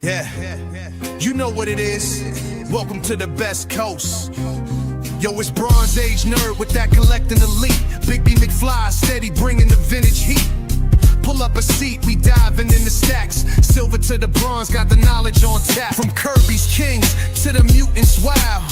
Yeah, you know what it is. Welcome to the best coast. Yo, it's Bronze Age nerd with that collecting elite. Bigby McFly steady bringing the vintage heat. Pull up a seat, we diving in the stacks. Silver to the bronze, got the knowledge on tap. From Kirby's Kings to the mutants, wow.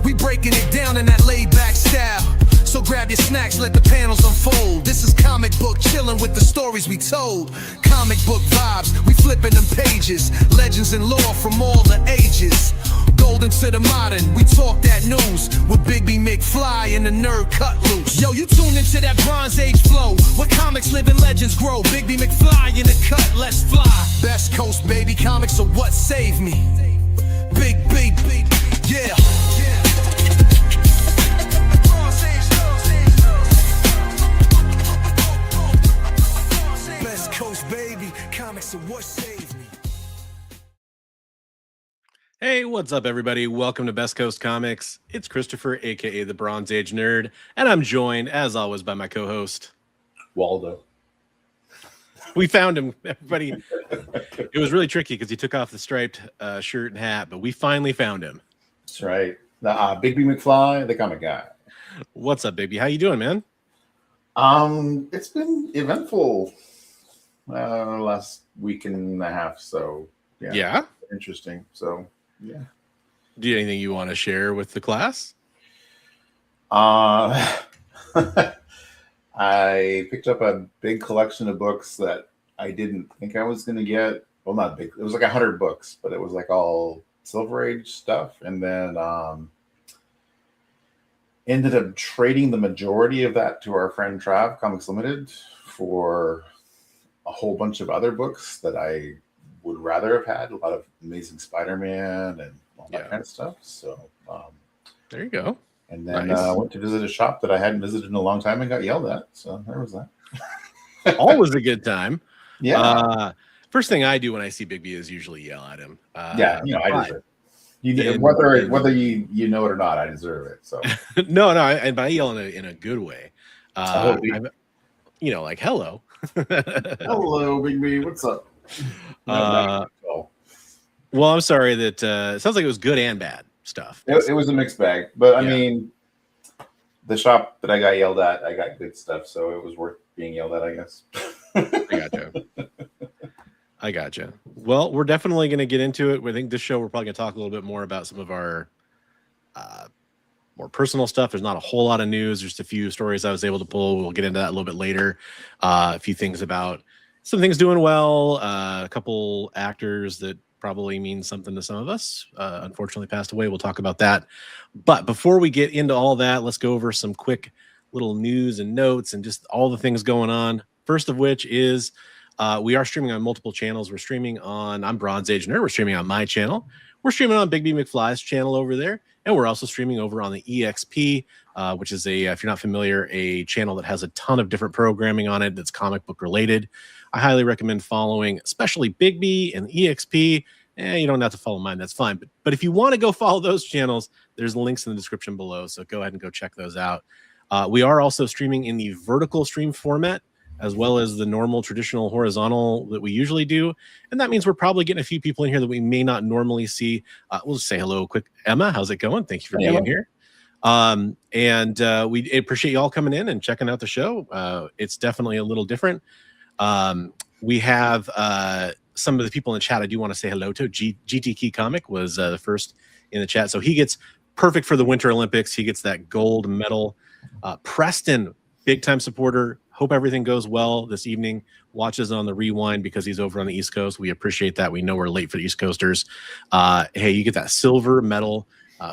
We breaking it down in that laid-back style. So grab your snacks, let the panels unfold. This is comic book chilling with the stories we told. Comic book vibes, we flipping them pages. Legends and lore from all the ages. Golden to the modern, we talk that news. With Bigby McFly and the nerd cut loose. Yo, you tune into that Bronze Age flow. Where comics live and legends grow. Bigby McFly in the cut, let's fly. Best Coast, baby, comics are what saved me. Big, yeah. Baby, comics are what saved me. Hey, what's up, everybody? Welcome to Best Coast Comics. It's Christopher, aka the Bronze Age Nerd, and I'm joined, as always, by my co-host Waldo. We found him, everybody. It was really tricky because he took off the striped shirt and hat, but we finally found him. That's right, Bigby McFly, the comic guy. What's up, Bigby? How you doing, man? It's been eventful. Last week and a half, so yeah, interesting. So yeah, do you have anything you want to share with the class? I picked up a big collection of books that I didn't think I was going to get. Well, not big. It was like 100 books, but it was like all Silver Age stuff, and then ended up trading the majority of that to our friend Trav Comics Limited for a whole bunch of other books that I would rather have had. A lot of Amazing Spider-Man and all that kind of stuff. So there you go. And then I went to visit a shop that I hadn't visited in a long time and got yelled at. So there was that. Always a good time. Yeah. First thing I do when I see Bigby is usually yell at him. I deserve it. Whether you know it or not, I deserve it. So no, and I yell in a good way. Like hello. Hello, Bigby. What's up? Well, I'm sorry that it sounds like it was good and bad stuff. It was a mixed bag, but I mean, the shop that I got yelled at, I got good stuff, so it was worth being yelled at, I guess. I gotcha. Well, we're definitely going to get into it. I think this show we're probably going to talk a little bit more about some of our more personal stuff. There's not a whole lot of news. Just a few stories I was able to pull. We'll get into that a little bit later. A few things about some things doing well. A couple actors that probably mean something to some of us unfortunately passed away. We'll talk about that. But before we get into all that, let's go over some quick little news and notes and just all the things going on. First of which is we are streaming on multiple channels. We're streaming on, I'm Bronze Age Nerd. We're streaming on my channel. We're streaming on Bigby McFly's channel over there. And we're also streaming over on the EXP, which is if you're not familiar, a channel that has a ton of different programming on it that's comic book related. I highly recommend following, especially Bigby and EXP. You don't have to follow mine, that's fine. But if you want to go follow those channels, there's links in the description below. So go ahead and go check those out. We are also streaming in the vertical stream format, as well as the normal traditional horizontal that we usually do. And that means we're probably getting a few people in here that we may not normally see. We'll just say hello quick. Emma, how's it going? Thank you for being here. We appreciate you all coming in and checking out the show. It's definitely a little different. We have some of the people in the chat I do want to say hello to. GT Key Comic was the first in the chat. So he gets perfect for the Winter Olympics. He gets that gold medal. Preston, big time supporter. Hope everything goes well this evening. Watches on the rewind because he's over on the East Coast. We appreciate that. We know we're late for the East Coasters. Hey, you get that silver medal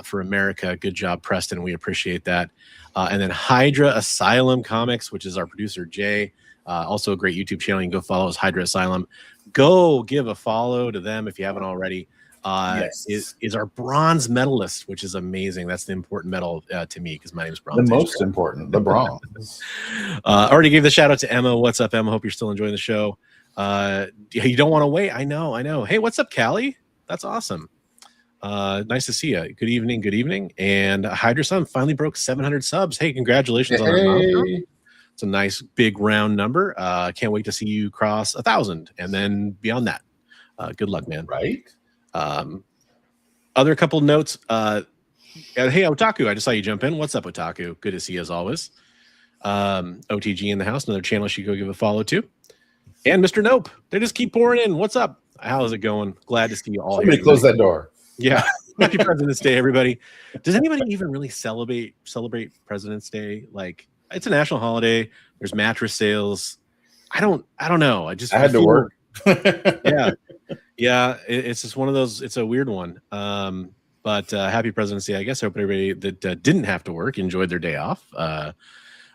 for America. Good job, Preston. We appreciate that. And then Hydra Asylum Comics, which is our producer, Jay. Also a great YouTube channel. You can go follow us, Hydra Asylum. Go give a follow to them if you haven't already. Is our bronze medalist, which is amazing. That's the important medal to me because my name is Bronze. The most important, the bronze. Already gave the shout out to Emma. What's up, Emma? Hope you're still enjoying the show. You don't want to wait. I know. Hey, what's up, Callie? That's awesome. Nice to see you. Good evening. And Hydra Sun finally broke 700 subs. Hey, congratulations on that. It's a nice big round number. Can't wait to see you cross 1,000 and then beyond that. Good luck, man. Right? Other couple notes. Hey, Otaku, I just saw you jump in. What's up, Otaku? Good to see you as always. OTG in the house, another channel you should go give a follow to. And Mr. Nope, they just keep pouring in. What's up? How is it going? Glad to see you all Somebody here. close that door. Yeah. Happy President's Day, everybody. Does anybody even really celebrate President's Day? Like, it's a national holiday. There's mattress sales. I don't know. I had to work. Yeah. It's just one of those. It's a weird one. But happy President's Day. I guess I hope everybody that didn't have to work enjoyed their day off.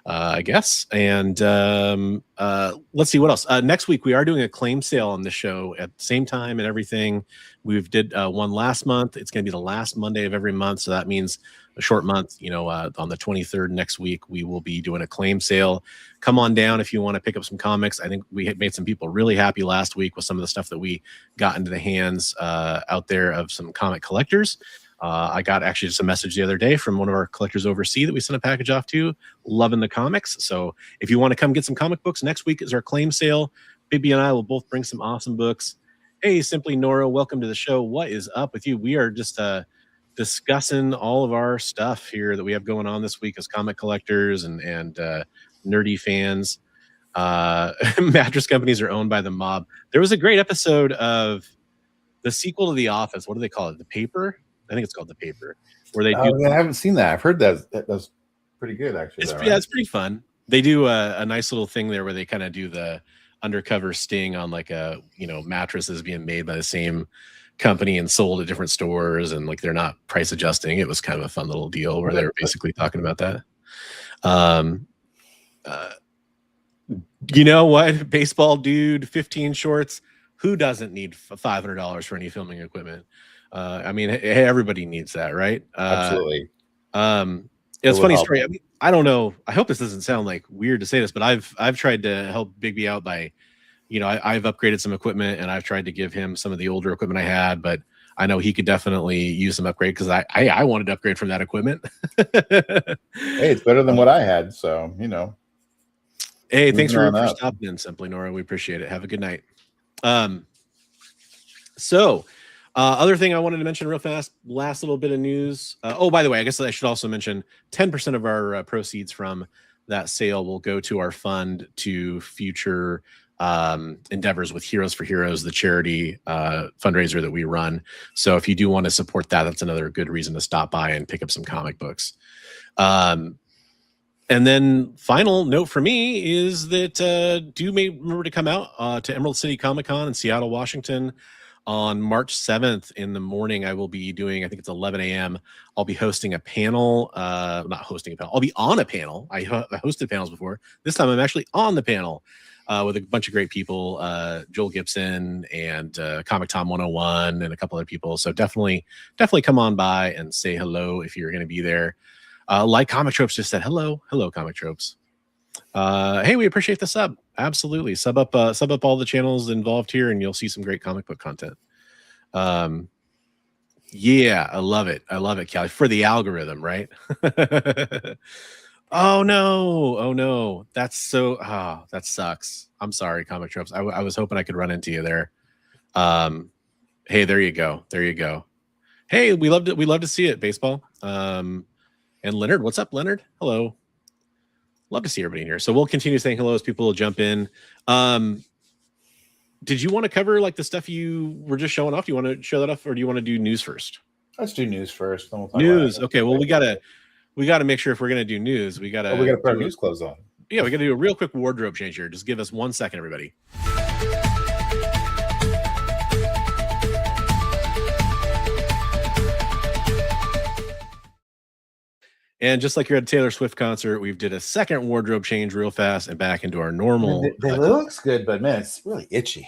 I guess. And let's see what else. Next week, we are doing a claim sale on the show at the same time and everything. We've did one last month. It's going to be the last Monday of every month. So that means a short month, on the 23rd next week, we will be doing a claim sale. Come on down if you want to pick up some comics. I think we had made some people really happy last week with some of the stuff that we got into the hands out there of some comic collectors. I got actually just a message the other day from one of our collectors overseas that we sent a package off to, loving the comics. So if you want to come get some comic books, next week is our claim sale. Bigby and I will both bring some awesome books. Hey, Simply Nora, welcome to the show. What is up with you? We are just discussing all of our stuff here that we have going on this week as comic collectors and nerdy fans. Mattress companies are owned by the mob. There was a great episode of the sequel to The Office. What do they call it? The Paper? I think it's called The Paper, where they do. I haven't seen that. I've heard that's pretty good, actually. Yeah, it's pretty fun. They do a nice little thing there where they kind of do the undercover sting on like mattresses being made by the same company and sold at different stores, and like they're not price adjusting. It was kind of a fun little deal where they were basically talking about that. You know what? Baseball dude, 15 shorts. Who doesn't need $500 for any filming equipment? I mean, hey, everybody needs that, right? Absolutely. It's a funny story. I mean, I don't know. I hope this doesn't sound like weird to say this, but I've tried to help Bigby out by, I've upgraded some equipment and I've tried to give him some of the older equipment I had, but I know he could definitely use some upgrade because I wanted to upgrade from that equipment. Hey, it's better than what I had, so Hey, thanks for stopping in, Simply Nora. We appreciate it. Have a good night. Other thing I wanted to mention real fast, last little bit of news. By the way, I guess I should also mention 10% of our proceeds from that sale will go to our fund to future endeavors with Heroes for Heroes, the charity fundraiser that we run. So if you do want to support that, that's another good reason to stop by and pick up some comic books. And then final note for me is that do remember to come out to Emerald City Comic Con in Seattle, Washington. On March 7th in the morning, I will be doing, I think it's 11 a.m. I'll be hosting a panel, not hosting a panel. I'll be on a panel. I hosted panels before. This time I'm actually on the panel with a bunch of great people, Joel Gibson and Comic Tom 101 and a couple other people. So definitely come on by and say hello if you're going to be there. Like Comic Tropes just said, hello, Comic Tropes. Hey, we appreciate the sub. Absolutely. Sub up all the channels involved here and you'll see some great comic book content. Yeah, I love it, Callie, for the algorithm, right? Oh no, that sucks. I'm sorry, Comic Tropes. I was hoping I could run into you there. Hey, there you go. Hey, we love to see it, baseball. And Leonard, what's up, Leonard? Hello. Love to see everybody in here. So we'll continue saying hello as people will jump in. Did you want to cover like the stuff you were just showing off? Do you want to show that off, or do you want to do news first? Let's do news first. Then we'll talk news. Okay. Well, we gotta make sure if we're gonna do news, we gotta put our news clothes on. Yeah, we gotta do a real quick wardrobe change here. Just give us 1 second, everybody. And just like you're at a Taylor Swift concert, we've did a second wardrobe change real fast and back into our normal. It looks good, but man, it's really itchy.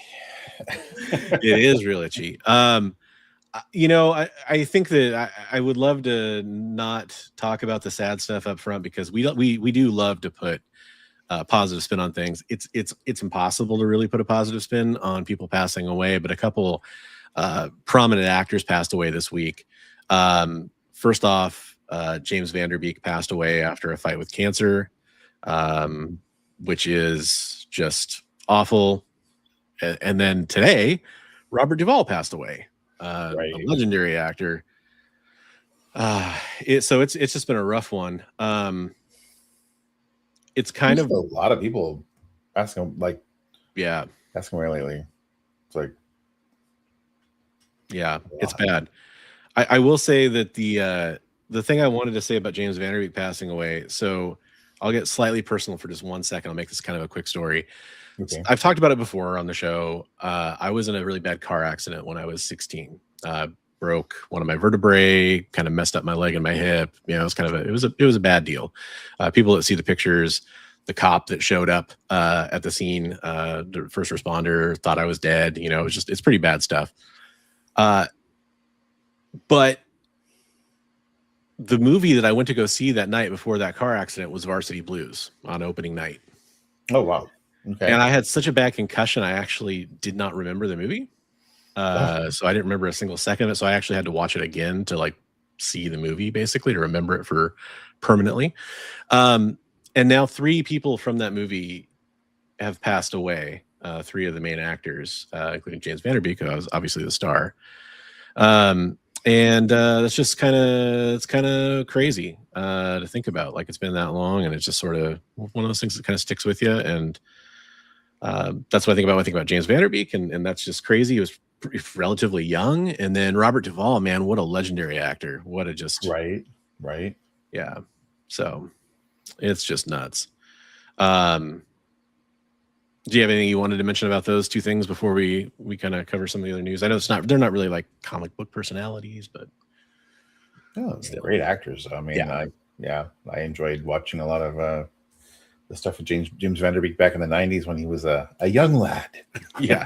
It is real itchy. I think that I would love to not talk about the sad stuff up front because we do love to put a positive spin on things. It's impossible to really put a positive spin on people passing away, but a couple prominent actors passed away this week. First off, James Van Der Beek passed away after a fight with cancer, which is just awful. And then today, Robert Duvall passed away. a legendary actor. So it's just been a rough one. It's kind of a lot of people asking away lately. It's like, yeah, it's bad. I will say that the thing I wanted to say about James Van Der Beek passing away. So I'll get slightly personal for just 1 second. I'll make this kind of a quick story. Okay. I've talked about it before on the show. I was in a really bad car accident when I was 16. Broke one of my vertebrae, kind of messed up my leg and my hip. You know, it was kind of it was a bad deal. People that see the pictures, the cop that showed up at the scene, the first responder, thought I was dead. You know, it's pretty bad stuff. But the movie that I went to go see that night before that car accident was Varsity Blues on opening night. Oh, wow. Okay. And I had such a bad concussion, I actually did not remember the movie. So I didn't remember a single second of it. So I actually had to watch it again to like see the movie, basically, to remember it for permanently. And now 3 people from that movie have passed away. 3 of the main actors, including James Van Der Beek, who was obviously the star. And that's just kind of crazy to think about. Like, it's been that long, and it's just sort of one of those things that kind of sticks with you. And that's what I think about when I think about James Van Der Beek, and that's just crazy. He was relatively young, and then Robert Duvall, man, what a legendary actor! What a just right, yeah. So it's just nuts. Do you have anything you wanted to mention about those 2 things before we kind of cover some of the other news? I know they're not really like comic book personalities, but they're great actors. I mean, I enjoyed watching a lot of the stuff with James Van Der Beek back in the 90s when he was a young lad. Yeah.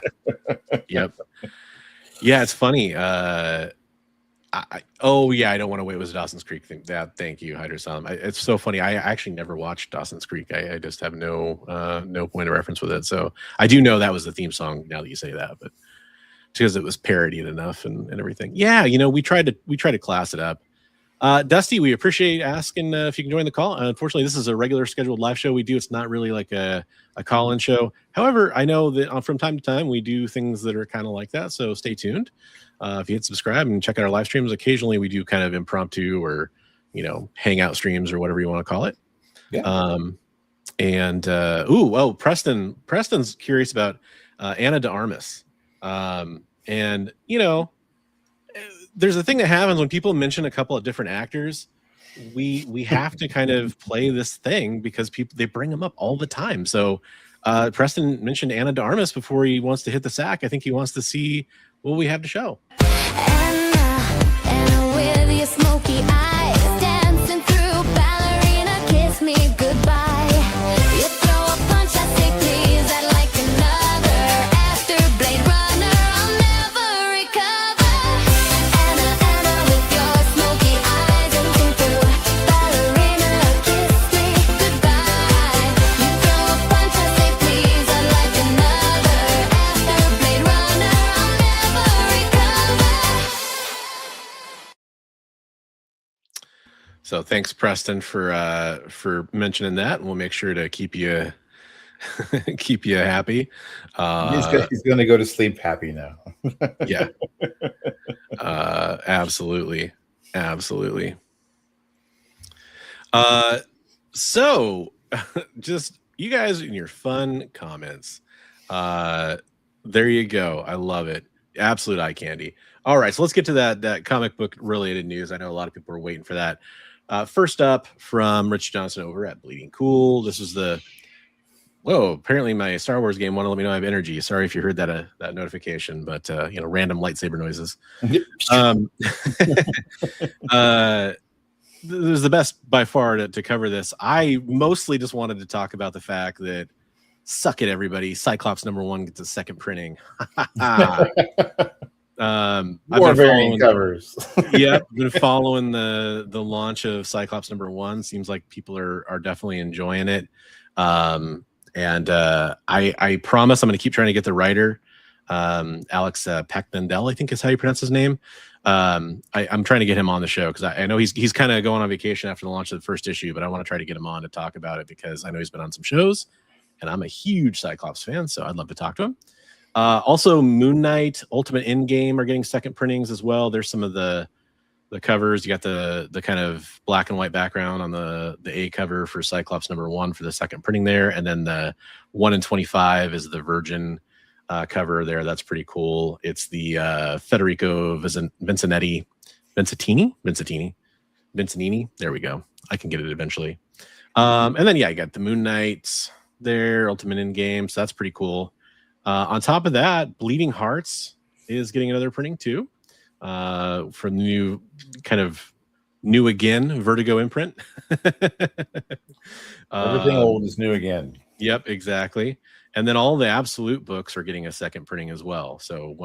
Yep. Yeah, it's funny. I don't want to wait. It was a Dawson's Creek thing. Thank you, Hydra Salam. It's so funny. I actually never watched Dawson's Creek. I just have no point of reference with it. So I do know that was the theme song. Now that you say that, but because it was parodied enough and everything. Yeah, you know, we tried to class it up. Dusty, we appreciate asking if you can join the call. Unfortunately, this is a regular scheduled live show we do. It's not really like a call-in show. However, I know that from time to time we do things that are kind of like that. So stay tuned. If you hit subscribe and check out our live streams, occasionally we do kind of impromptu or, you know, hangout streams or whatever you want to call it. Yeah. Preston's curious about Ana de Armas. And, you know, there's a thing that happens when people mention a couple of different actors. We have to kind of play this thing because they bring them up all the time. So Preston mentioned Ana de Armas before he wants to hit the sack. I think he wants to see what we have to show. Anna with your smoky eyes, dancing through ballerina, kiss me goodbye. You throw a punch, I say please, I'd like another. After Blade Runner, I'll never recover. Anna with your smoky eyes, dancing through ballerina, kiss me goodbye. You throw a punch, I say please, I'd like another. After Blade Runner, I'll never recover. So thanks, Preston, for mentioning that. We'll make sure to keep you happy. He's going to go to sleep happy now. Yeah. Absolutely. So just you guys in your fun comments. There you go. I love it. Absolute eye candy. All right, so let's get to that comic book related news. I know a lot of people are waiting for that. First up from Rich Johnson over at Bleeding Cool. This is apparently my Star Wars game want to let me know I have energy. Sorry if you heard that notification, but random lightsaber noises. This is the best by far to cover this. I mostly just wanted to talk about the fact that suck it, everybody. Cyclops #1 gets a second printing. More variant covers. Yeah, been following the launch of Cyclops #1. Seems like people are definitely enjoying it. And I promise I'm going to keep trying to get the writer, Alex Pecknendel, I think is how you pronounce his name. I'm trying to get him on the show because I know he's kind of going on vacation after the launch of the first issue, but I want to try to get him on to talk about it because I know he's been on some shows, and I'm a huge Cyclops fan, so I'd love to talk to him. Also, Moon Knight, Ultimate Endgame are getting second printings as well. There's some of the covers. You got the kind of black and white background on the A cover for Cyclops #1 for the second printing there, and then the 1 in 25 is the Virgin cover there. That's pretty cool. It's the Federico Vincentini. There we go. I can get it eventually. And then you got the Moon Knights there, Ultimate Endgame. So that's pretty cool. On top of that, Bleeding Hearts is getting another printing too. From the new kind of new again Vertigo imprint. Everything old is new again. Yep, exactly. And then all the Absolute books are getting a second printing as well. So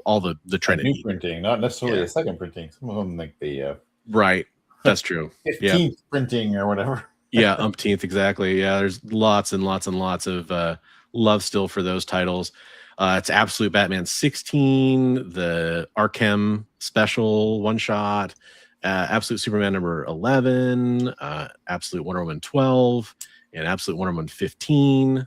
all the Trinity new printing, not necessarily a second printing. Some of them like the right. That's true. 15th printing or whatever. Yeah, umpteenth, exactly. Yeah, there's lots and lots and lots of love still for those titles. It's Absolute Batman 16, the Arkham Special one shot, Absolute Superman number 11, Absolute Wonder Woman 12, and Absolute Wonder Woman 15,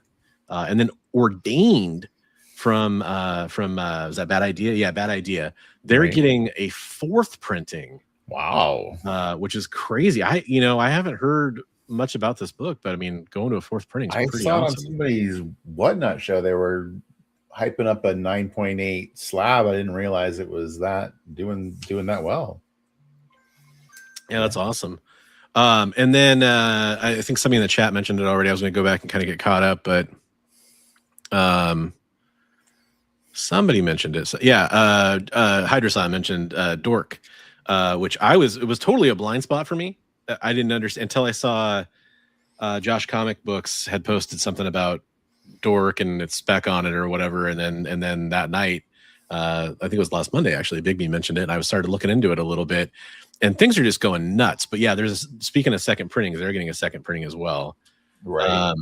and then Ordained from was that Bad Idea? Yeah, Bad Idea. They're getting a fourth printing. Wow, which is crazy. I haven't heard much about this book, but I mean, going to a fourth printing is pretty awesome. On somebody's Whatnot show they were hyping up a 9.8 slab. I didn't realize it was that doing that well. Yeah, that's awesome. And then I think somebody in the chat mentioned it already. I was going to go back and kind of get caught up, but somebody mentioned it. So, yeah, Hydrosan mentioned Dork, which it was totally a blind spot for me. I didn't understand until I saw Josh Comic Books had posted something about Dork and its spec on it or whatever, and then that night, I think it was last Monday actually, Bigby mentioned it, and I started looking into it a little bit, and things are just going nuts. But yeah, speaking of second printings, they're getting a second printing as well, right?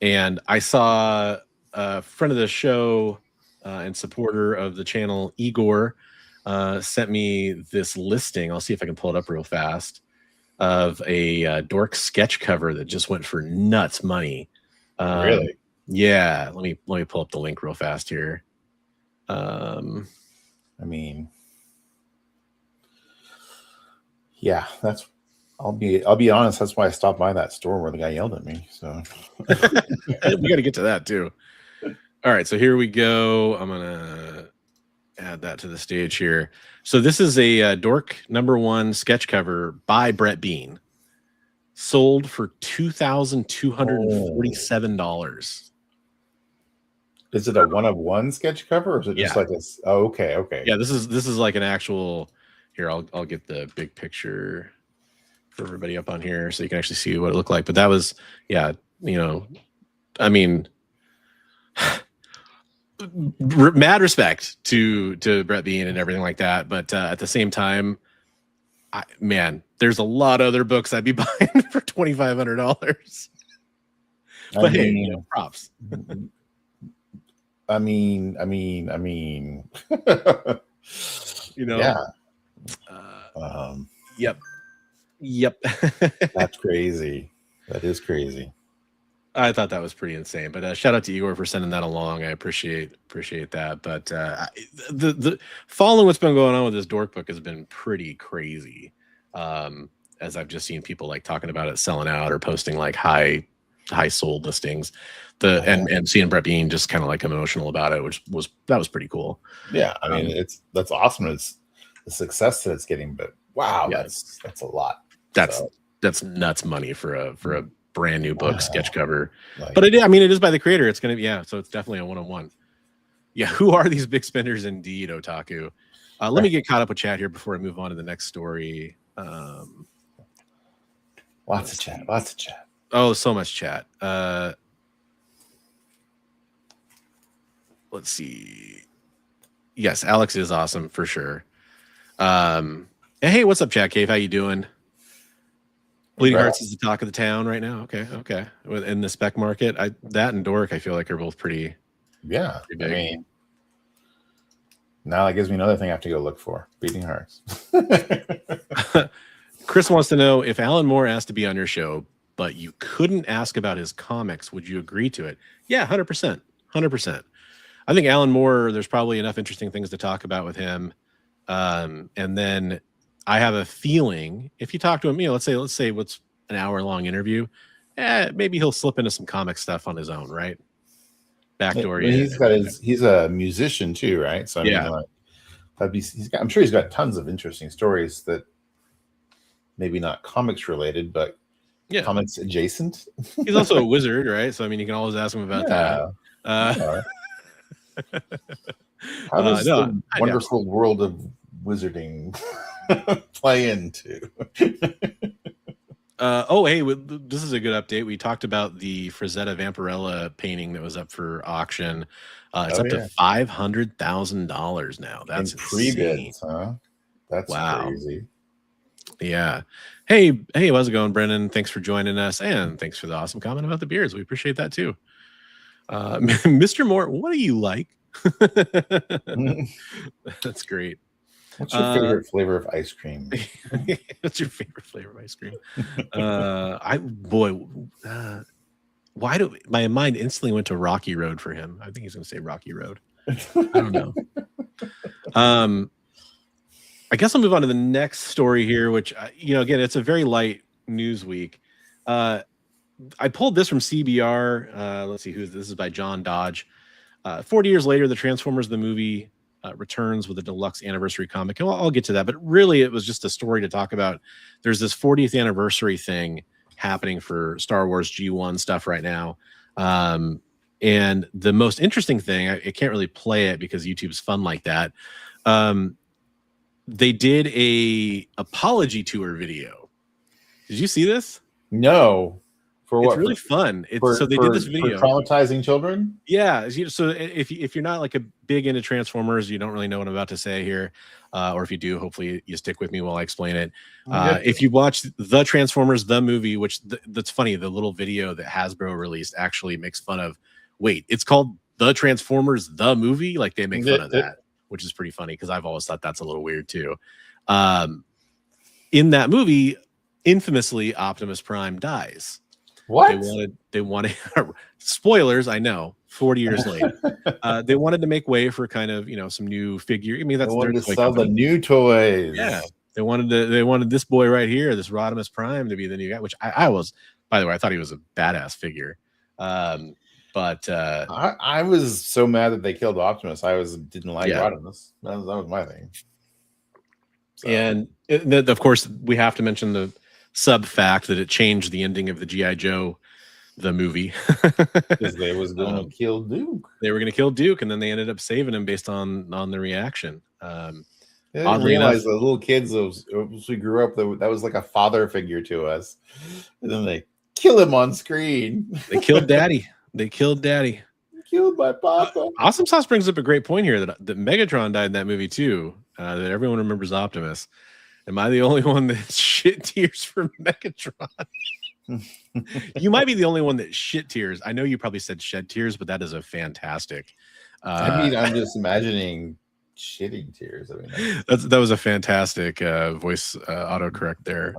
And I saw a friend of the show and supporter of the channel, Igor, sent me this listing. I'll see if I can pull it up real fast, of a Dork sketch cover that just went for nuts money. Really? Yeah. Let me pull up the link real fast here. I mean, yeah, I'll be honest. That's why I stopped by that store where the guy yelled at me. So we got to get to that too. All right. So here we go. I'm going to add that to the stage here. So this is a Dork #1 sketch cover by Brett Bean, sold for $2,247. Is it a 1-of-1 sketch cover, or is it just like this? Oh, okay. Yeah, this is like an actual. Here, I'll get the big picture for everybody up on here so you can actually see what it looked like. But that was, I mean, mad respect to Brett Bean and everything like that, but at the same time, there's a lot of other books I'd be buying for $2,500. But hey, props. I mean, yeah. Yep. That's crazy. That is crazy. I thought that was pretty insane, but shout out to Igor for sending that along. I appreciate that. But the following what's been going on with this Dork book has been pretty crazy. As I've just seen people like talking about it selling out or posting like high sold listings. And seeing Brett Bean just kind of like emotional about it, which was pretty cool. Yeah, I mean that's awesome. It's the success that it's getting, but wow, that's a lot. That's nuts money for a brand new book sketch cover. But it is by the creator. It's gonna so it's definitely a 1-on-1. Yeah, who are these big spenders indeed, Otaku? Let me get caught up with chat here before I move on to the next story. Lots of chat. Oh, so much chat. Let's see. Yes, Alex is awesome for sure. Hey, what's up, Chat Cave? How you doing? Bleeding Hearts is the talk of the town right now. Okay. In the spec market, that and Dork, I feel like are both pretty. Yeah, pretty big. I mean, now that gives me another thing I have to go look for. Bleeding Hearts. Chris wants to know if Alan Moore asked to be on your show, but you couldn't ask about his comics, would you agree to it? Yeah, 100%. I think Alan Moore, there's probably enough interesting things to talk about with him. And then I have a feeling if you talk to him, let's say what's an hour-long interview, maybe he'll slip into some comic stuff on his own, right? Backdoor. He's a musician too, right? So I mean, like, I'm sure he's got tons of interesting stories that maybe not comics related, but comics adjacent. He's also a wizard, right? So I mean, you can always ask him about that. How does the wonderful world of wizarding play into? Hey, this is a good update. We talked about the Frazetta Vampirella painting that was up for auction. It's up to $500,000 now. That's pre-bids, huh? That's crazy. Yeah. Hey, how's it going, Brennan? Thanks for joining us, and thanks for the awesome comment about the beards. We appreciate that too. Mr. Moore, what do you like? That's great. What's your favorite flavor of ice cream? What's your favorite flavor of ice cream? Why do my mind instantly went to Rocky Road for him? I think he's going to say Rocky Road. I don't know. I guess I'll move on to the next story here, which again, it's a very light news week. I pulled this from CBR. Let's see this is by John Dodge. 40 years later, the Transformers the movie returns with a deluxe anniversary comic. And I'll get to that, but really it was just a story to talk about. There's this 40th anniversary thing happening for Star Wars G1 stuff right now. And the most interesting thing, I can't really play it because YouTube's fun like that. They did a apology tour video. Did you see this? No. For what? It's really fun. So they did this video for traumatizing children. Yeah. So if you're not like a big into Transformers, you don't really know what I'm about to say here, or if you do, hopefully you stick with me while I explain it. If you watch the Transformers the movie, which that's funny, the little video that Hasbro released actually makes fun of. Wait, it's called the Transformers the movie. Like they make fun of that, which is pretty funny because I've always thought that's a little weird too. In that movie, infamously, Optimus Prime dies. What? They wanted spoilers, I know, 40 years later. They wanted to make way for kind of, some new figure. I mean, that's they wanted to sell the new toys. Yeah. They wanted this boy right here, this Rodimus Prime, to be the new guy, which I was, by the way, I thought he was a badass figure. But I was so mad that they killed Optimus. I didn't like Rodimus. That was my thing. So. And of course, we have to mention the sub fact that it changed the ending of the G.I. Joe, the movie. Because they was going to kill Duke. They were going to kill Duke, and then they ended up saving him based on the reaction. They didn't realize the little kids, as we grew up, that was like a father figure to us. And then they kill him on screen. They killed Daddy. Killed my papa. Awesome Sauce brings up a great point here that Megatron died in that movie too. That everyone remembers Optimus. Am I the only one that shit tears for Megatron? You might be the only one that shit tears. I know you probably said shed tears, but that is a fantastic. I'm just imagining shitting tears. I mean, that was a fantastic voice autocorrect there.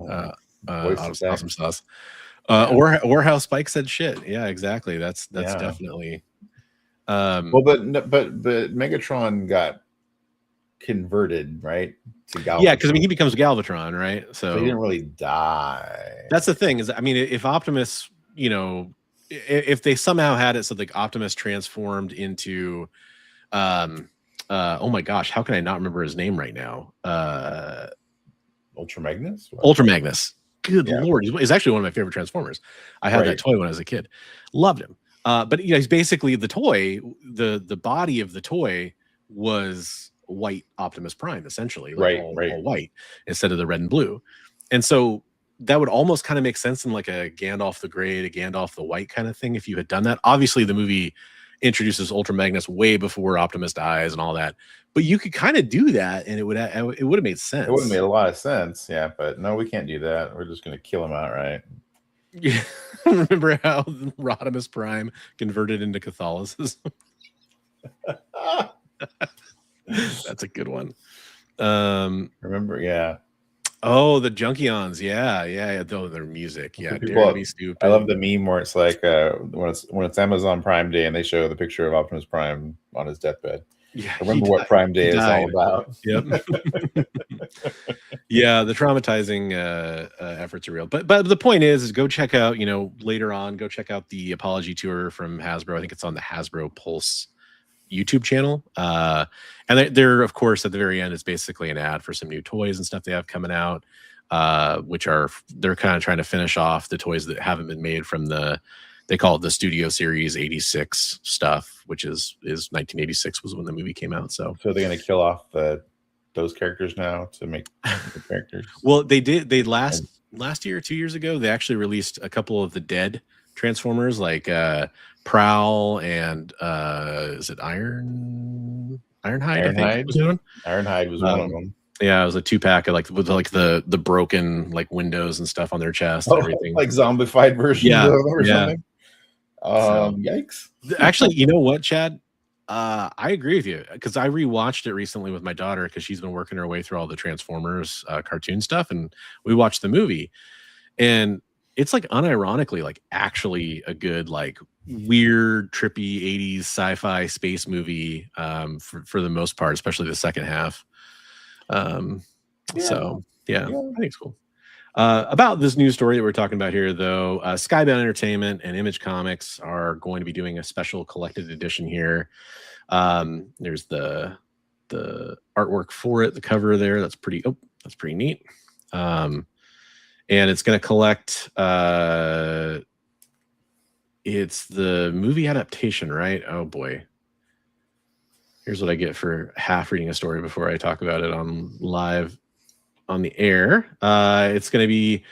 Awesome Sauce. Or how Spike said shit. Yeah, exactly. That's definitely. But Megatron got converted, right? To Galvatron. Yeah, because I mean he becomes Galvatron, right? So he didn't really die. That's the thing, is I mean, if Optimus, if they somehow had it so like Optimus transformed into oh my gosh, how can I not remember his name right now? Ultra Magnus? Ultra Magnus. Good Lord. He's actually one of my favorite Transformers. I had that toy when I was a kid. Loved him. But he's basically the toy, the body of the toy was white Optimus Prime, essentially. Like all white instead of the red and blue. And so that would almost kind of make sense in like a Gandalf the Grey to Gandalf the White kind of thing if you had done that. Obviously, the movie introduces Ultra Magnus way before Optimus dies and all that. But you could kind of do that, and it would have made sense. It would have made a lot of sense, yeah. But no, we can't do that. We're just going to kill him outright. Yeah. Remember how Rodimus Prime converted into Catholicism? That's a good one. Remember, yeah. Oh, the Junkions. Yeah. Though their music. Yeah. People, Dare to be stupid. I love the meme where it's like when it's Amazon Prime Day and they show the picture of Optimus Prime on his deathbed. Yeah. Remember what Prime Day is all about. Yep. Yeah, the traumatizing efforts are real. But the point is go check out, later on, go check out the apology tour from Hasbro. I think it's on the Hasbro Pulse YouTube channel. And they're, of course, at the very end, it's basically an ad for some new toys and stuff they have coming out, which they're kind of trying to finish off the toys that haven't been made from they call it the Studio Series 86 stuff, which is 1986 was when the movie came out. So they're going to kill off those characters now to make the characters. Well, they last year, 2 years ago, they actually released a couple of the dead Transformers, like Prowl and is it Ironhide? I think was one. Ironhide was one of them. Yeah, it was a 2-pack of with the broken windows and stuff on their chest and everything, like zombified versions of them or something. Yikes! Actually, you know what, Chad? I agree with you, because I rewatched it recently with my daughter because she's been working her way through all the Transformers cartoon stuff, and we watched the movie, and it's unironically actually a good weird trippy 80s sci-fi space movie for the most part, especially the second half. So yeah, I think it's cool. About this news story that we're talking about here, though, Skybound Entertainment and Image Comics are going to be doing a special collected edition here. There's the artwork for it, the cover there. That's pretty neat. And it's going to collect. It's the movie adaptation, right? Oh boy. Here's what I get for half reading a story before I talk about it on live on the air. It's going to be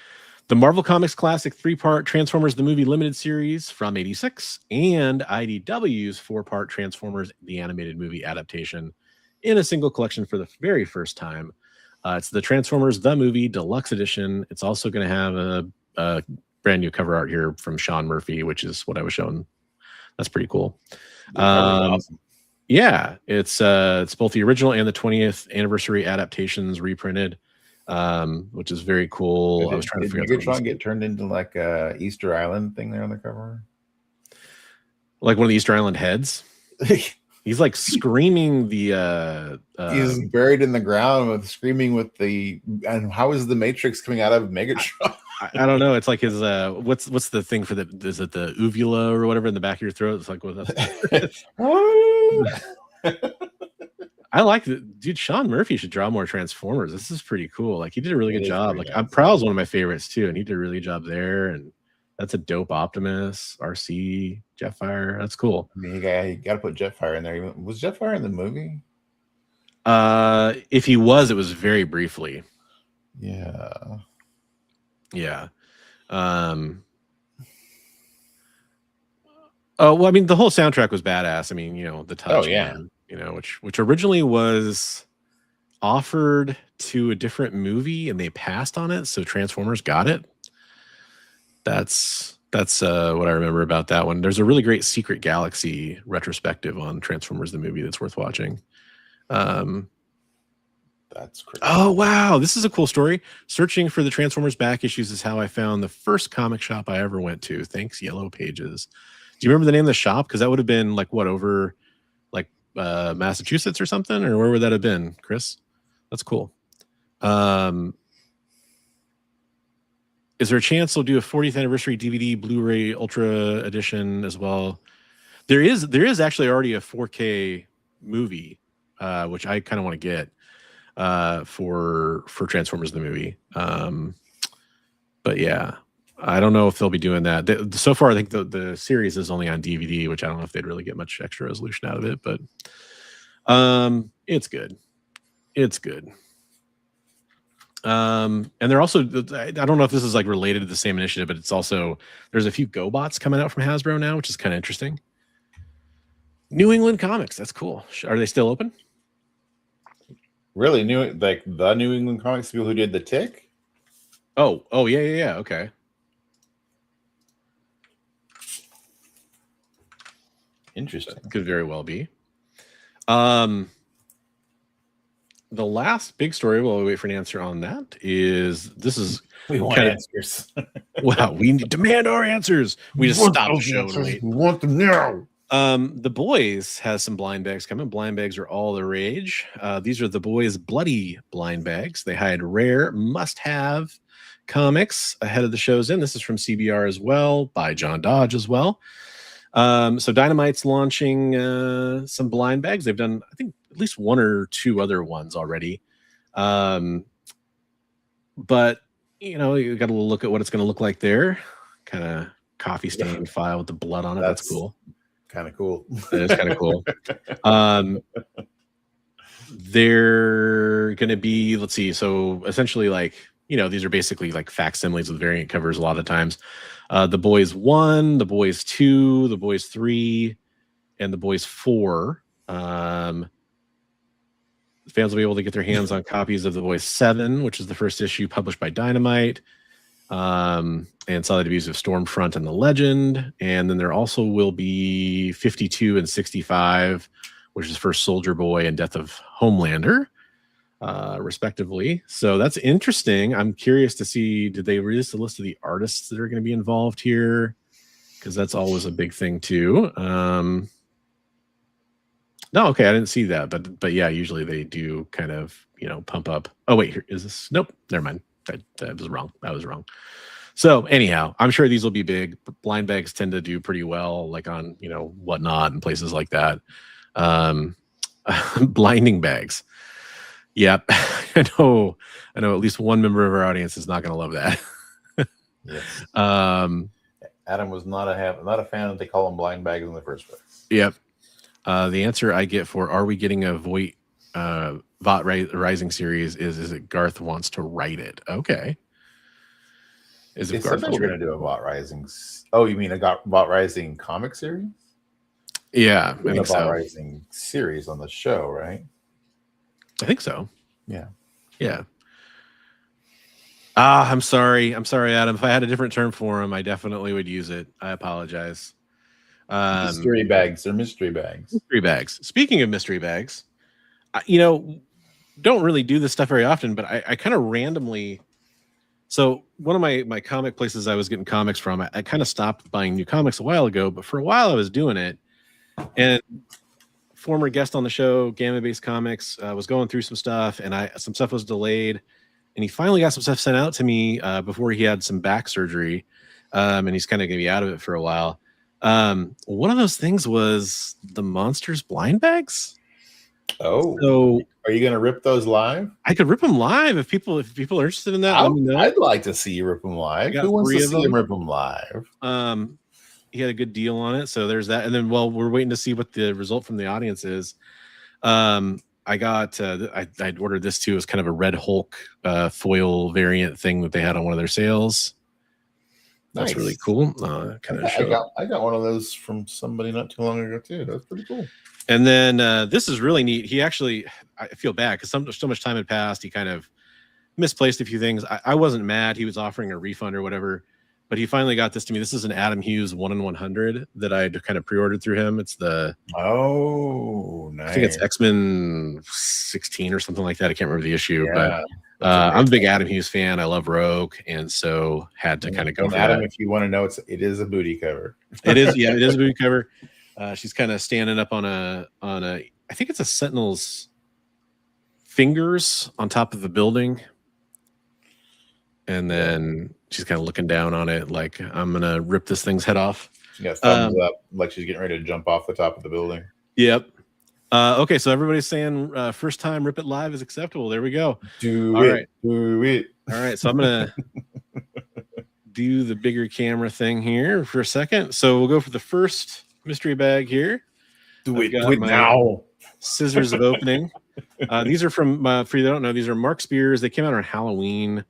the Marvel Comics Classic 3-part Transformers the Movie Limited Series from '86 and IDW's 4-part Transformers the Animated Movie adaptation in a single collection for the very first time. It's the Transformers the Movie Deluxe Edition. It's also going to have a brand new cover art here from Sean Murphy, which is what I was showing. That's pretty cool. Awesome. Yeah, it's both the original and the 20th anniversary adaptations reprinted, which is very cool. I was trying to figure out. Did Megatron get turned into a Easter Island thing there on the cover? Like one of the Easter Island heads? He's screaming the he's buried in the ground screaming with and how is the Matrix coming out of Megatron? I don't know. It's like his what's the thing for is it the uvula or whatever in the back of your throat? It's like what that's I like it. Dude, Sean Murphy should draw more Transformers. This is pretty cool. He did a really good job. I'm Prowl's one of my favorites too, and he did a really good job there. And that's a dope Optimus, RC, Jetfire. That's cool. I mean, you got to put Jetfire in there. Was Jetfire in the movie? If he was, it was very briefly. Yeah. Yeah. Oh, well, I mean, the whole soundtrack was badass. I mean, the touch. Oh, yeah. Which originally was offered to a different movie and they passed on it, so Transformers got it. That's what I remember about that one. There's a really great Secret Galaxy retrospective on Transformers the movie that's worth watching. That's crazy. Oh wow, this is a cool story. Searching for the Transformers back issues is how I found the first comic shop I ever went to. Thanks, Yellow Pages. Do you remember the name of the shop? Because that would have been over Massachusetts or something, or where would that have been, Chris? That's cool. Is there a chance they'll do a 40th anniversary DVD Blu-ray Ultra edition as well? There is actually already a 4K movie, which I kind of want to get for Transformers the movie. But yeah, I don't know if they'll be doing that. So far, I think the series is only on DVD, which I don't know if they'd really get much extra resolution out of it, but it's good. It's good. And they're also, I don't know if this is related to the same initiative, but it's also, there's a few GoBots coming out from Hasbro now, which is kind of interesting. New England Comics, that's cool. Are they still open? Really? The New England Comics people who did the Tick? Oh, yeah. Okay. Interesting. That could very well be. the last big story, while we wait for an answer on that, is We want kinda- answers. wow, we demand our answers. We just stop the show and wait. We want them now. The Boys has some blind bags coming. Blind bags are all the rage. These are the Boys bloody blind bags. They hide rare must-have comics ahead of the show's end. This is from CBR as well, by John Dodge as well. So Dynamite's launching some blind bags. They've done, I think, at least one or two other ones already. But you know, you got to look at what it's going to look like there. Kind of coffee stain file with the blood on it. That's cool. Kind of cool. It is kind of cool. They're going to be, let's see. So essentially, like, you know, these are basically like facsimiles with variant covers a lot of times. The Boys 1, the Boys 2, the Boys 3, and the Boys 4. Fans will be able to get their hands on copies of the Boys 7, which is the first issue published by Dynamite, and Solid Abuse of Stormfront and the Legend. And then there also will be 52 and 65, which is First Soldier Boy and Death of Homelander, respectively. So that's interesting. I'm curious to see, did they release the list of the artists that are going to be involved here? Because that's always a big thing too. No, okay, I didn't see that, but yeah, usually they do kind of, you know, pump up. Oh wait, here is this? Nope, never mind. That was wrong. That was wrong. So anyhow, I'm sure these will be big. Blind bags tend to do pretty well, like on, you know, Whatnot and places like that. Blinding bags. Yep, I know. At least one member of our audience is not going to love that. Yes. Adam was not a fan that they call them blind bags in the first place. Yep. The answer I get for are we getting a Voight Rising series is it Garth wants to write it? Okay. Is They it said Garth? they were going to do a Bot Rising. Oh, you mean a Bot Rising comic series? Yeah, I A think Bot so. Rising series on the show, right? I think so. Yeah. Yeah. I'm sorry, Adam. If I had a different term for them, I definitely would use it. I apologize. Mystery bags. They're mystery bags. Mystery bags. Speaking of mystery bags, you know, don't really do this stuff very often, but I kind of randomly. So one of my comic places I was getting comics from, I kind of stopped buying new comics a while ago, but for a while I was doing it. And former guest on the show, Gamma Base Comics, was going through some stuff, and some stuff was delayed, and he finally got some stuff sent out to me before he had some back surgery, and he's kind of going to be out of it for a while. One of those things was the Monsters blind bags. Oh, So are you going to rip those live? I could rip them live if people are interested in that. Let me know. I'd like to see you rip them live. I got Who wants 3 to of see them. him rip them live? He had a good deal on it, so there's that. And then while we're waiting to see what the result from the audience is, I got I'd ordered this too. It was kind of a Red Hulk foil variant thing that they had on one of their sales. That's Nice. really cool. Kind of I got one of those from somebody not too long ago too. That's pretty cool. And then this is really neat. He actually, I feel bad because so much time had passed. He kind of misplaced a few things. I wasn't mad. He was offering a refund or whatever, but he finally got this to me. This is an Adam Hughes 1 in 100 that I kind of pre-ordered through him. It's the Nice. I think it's X-Men 16 or something like that. I can't remember the issue, Yeah, but I'm a big Adam Hughes fan. I love Rogue, and so had to kind of go And for Adam, that. if you want to know, it is a booty cover. It is, yeah, it is a boot cover. She's kind of standing up on a I think it's a Sentinel's fingers on top of the building, and then she's kind of looking down on it like, I'm gonna rip this thing's head off. She got thumbs up, like she's getting ready to jump off the top of the building. Yep. Okay, so everybody's saying first time rip it live is acceptable. There we go. Do All it. right. Do it. All right, so I'm gonna do the bigger camera thing here for a second. So we'll go for the first mystery bag here. Do I've it. got Do it my now. Scissors of opening. These are from for you that don't know, these are Mark Spears. They came out on Halloween.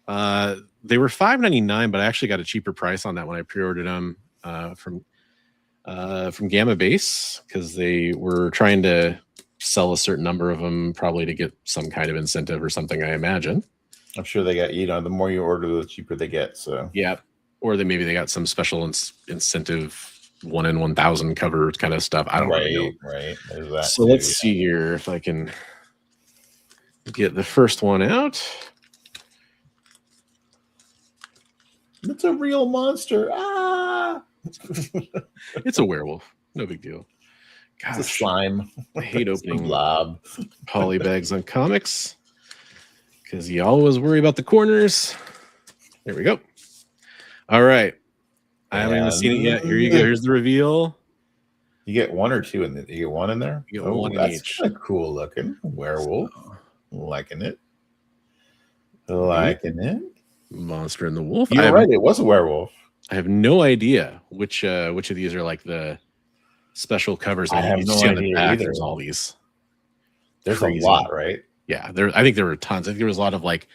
They were $5.99, but I actually got a cheaper price on that when I pre-ordered them from Gamma Base, because they were trying to sell a certain number of them, probably to get some kind of incentive or something, I imagine. I'm sure they got, the more you order, the cheaper they get. So Yeah, or maybe they got some special incentive 1 in 1,000 cover kind of stuff. I don't really know. Right. There's that. So let's see here if I can get the first one out. It's a real monster. Ah, It's a werewolf. No big deal. it's a Gosh, slime. I hate It's a opening blob. poly bags on comics because you always worry about the corners. There we go. All right. I haven't even seen it yet. Here you go. Here's the reveal. You get one or two in there. You get one in there. You get one in that's each. kinda cool looking werewolf. So, Liking it. Liking it. Monster and the Wolf. You're right. It was a werewolf. I have no idea which of these are like the special covers. I have You no see on the idea back, either. there's all these. There's Crazy. a lot, right? Yeah, I think there were tons. I think there was a lot of like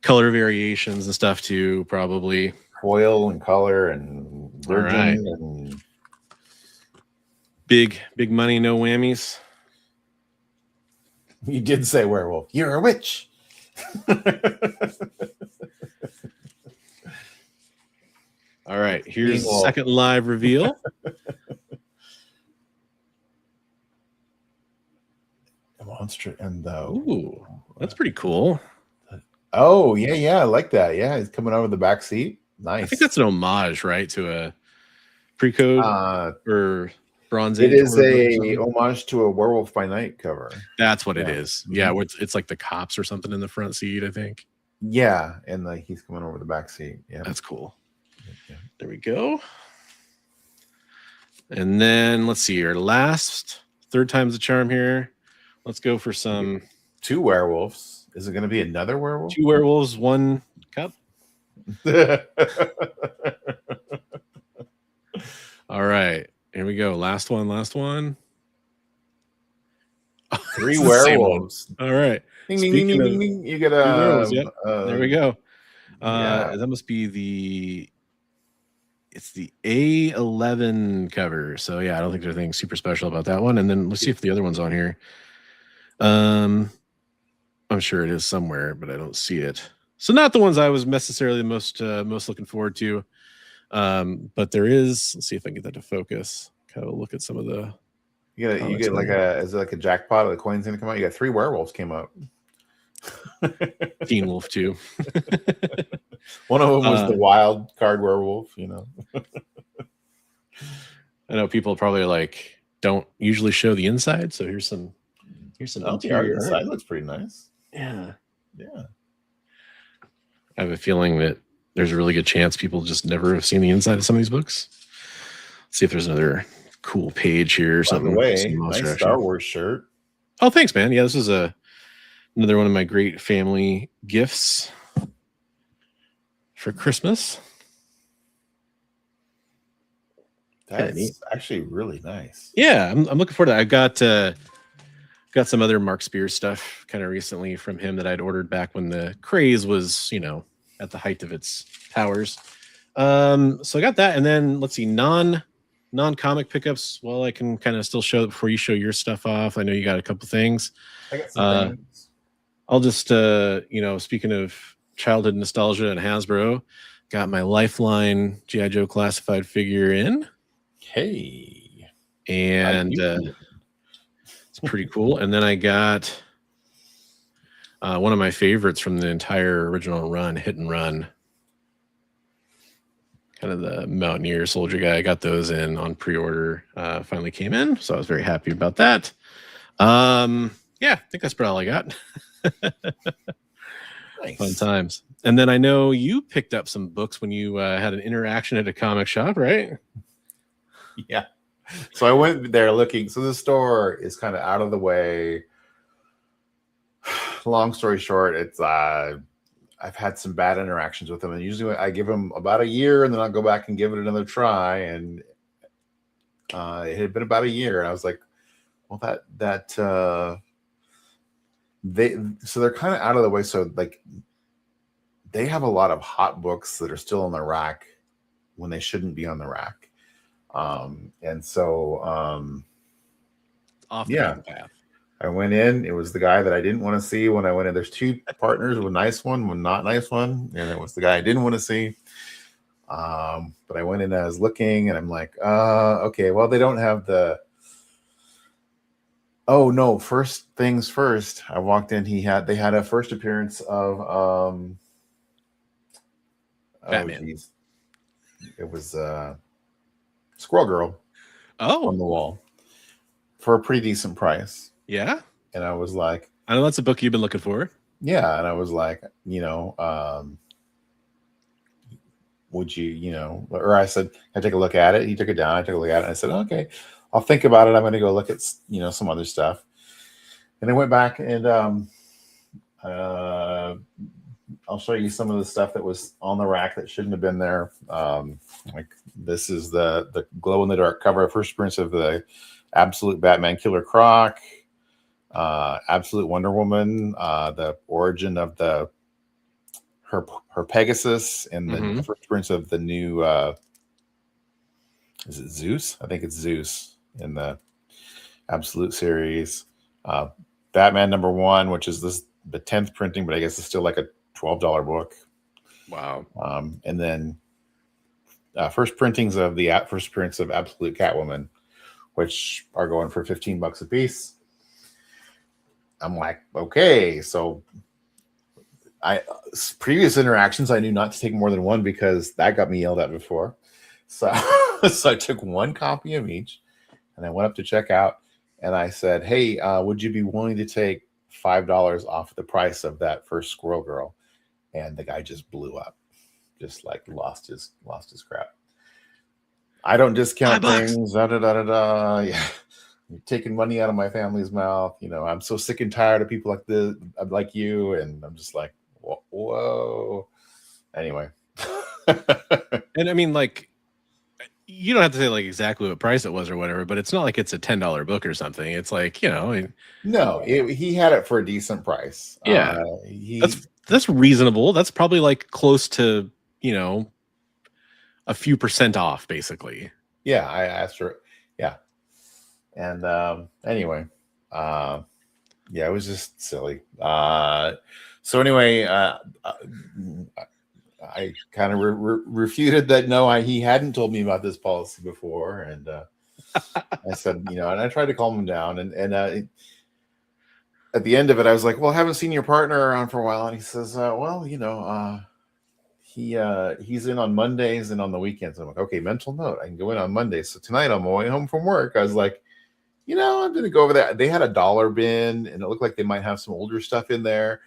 color variations and stuff too, probably. Foil and color and virgin right. and Big money, no whammies. you did say werewolf. You're a witch. All right, here's the Evil. second live reveal. The monster and the Ooh, that's pretty cool. oh yeah, I like that. Yeah, he's coming over the back seat. Nice. I think that's an homage, right, to a pre-code or Bronze Age. it is horror book or a something? homage to a Werewolf by Night cover. That's what it Yeah. is. Yeah, where it's like the cops or something in the front seat, I think. Yeah, and like he's coming over the back seat. Yeah, That's cool. yeah. There we go. And then let's see here. Third time's the charm here. Let's go for some Two werewolves. Is it going to be another werewolf? 2 werewolves, 1 cup. All right. Here we go. Last one. Three It's the same one. werewolves. All right. Ding, ding, ding, Speaking ding, of ding, ding. You get werewolves, yep. There we go. yeah. That must be it's the A11 cover. So yeah, I don't think there's anything super special about that one. And then let's see if the other one's on here. I'm sure it is somewhere, but I don't see it. So not the ones I was necessarily most looking forward to. But there is. Let's see if I can get that to focus. Kind of look at some of the. You get like is it like a jackpot of the coins going to come out? You got 3 werewolves came up. Teen Wolf too. One of them was the wild card werewolf, I know people probably like don't usually show the inside, so here's some The interior art. inside looks pretty nice. Yeah. Yeah. I have a feeling that there's a really good chance people just never have seen the inside of some of these books. Let's see if there's another cool page here or By something. the way, Some monster nice action. Star Wars shirt. Oh, thanks, man. Yeah, this is another one of my great family gifts for Christmas. Kinda neat. That's actually really nice. Yeah, I'm looking forward to that. I've got some other Mark Spears stuff kind of recently from him that I'd ordered back when the craze was, at the height of its powers. So I got that, and then let's see, non-comic pickups. Well, I can kind of still show it before you show your stuff off. I know you got a couple things. I got some things. I'll just speaking of childhood nostalgia and Hasbro, got my Lifeline G.I. Joe classified figure in. Hey. And it's pretty cool. And then I got one of my favorites from the entire original run, Hit and Run. Kind of the Mountaineer Soldier guy. I got those in on pre-order. Finally came in, so I was very happy about that. Yeah, I think that's about all I got. Nice. Fun times. And then I know you picked up some books when you had an interaction at a comic shop, right? Yeah. So I went there looking. So the store is kind of out of the way. Long story short, it's I've had some bad interactions with them, and usually I give them about a year, and then I'll go back and give it another try. And it had been about a year, and I was like, well, they're kind of out of the way. So like they have a lot of hot books that are still on the rack when they shouldn't be on the rack. And so Off the Yeah. beaten path. I went in. It was the guy that I didn't want to see when I went in. There's 2 partners, one nice one, one not nice one, and it was the guy I didn't want to see. But I went in and I was looking, and I'm like, okay, well, they don't have Oh no! First things first. I walked in. They had a first appearance of Batman. geez. It was Squirrel Girl on the Oh, wall for a pretty decent price. yeah. And I was like, I know that's a book you've been looking for. yeah. And I was like, would you, or I said, I take a look at it. He took it down. I took a look at it. And I said, okay, I'll think about it. I'm going to go look at, some other stuff. And I went back and I'll show you some of the stuff that was on the rack that shouldn't have been there. Like this is the glow in the dark cover, first appearance of the Absolute Batman Killer Croc, Absolute Wonder Woman, the origin of her Pegasus, and the first appearance of the new is it Zeus? I think it's Zeus in the Absolute series. Batman #1, which is the 10th printing, but I guess it's still like a $12 book. Wow. And then first printings of the first appearance of Absolute Catwoman, which are going for $15 a piece. I'm like, okay, so previous interactions I knew not to take more than one because that got me yelled at before. So so I took one copy of each, and I went up to check out, and I said, hey, would you be willing to take $5 off the price of that first Squirrel Girl? And the guy just blew up, just like lost his crap. I don't discount things. Da, da, da, da, da. Yeah, you're taking money out of my family's mouth. I'm so sick and tired of people like you, and I'm just like, whoa. Anyway, And I mean, like, you don't have to say like exactly what price it was or whatever, but it's not like it's a $10 book or something. It's like, no, he had it for a decent price. Yeah, that's reasonable. That's probably like close to, a few percent off, basically. Yeah, I asked her. Yeah, and anyway, yeah, it was just silly. So anyway, I kind of refuted that. No, he hadn't told me about this policy before, and I said, and I tried to calm him down, and at the end of it, I was like, well, I haven't seen your partner around for a while, and he says, well, he's in on Mondays and on the weekends. I'm like, okay, mental note, I can go in on Mondays. So tonight on my way home from work, I was like, I'm gonna go over there. They had a dollar bin, and it looked like they might have some older stuff in there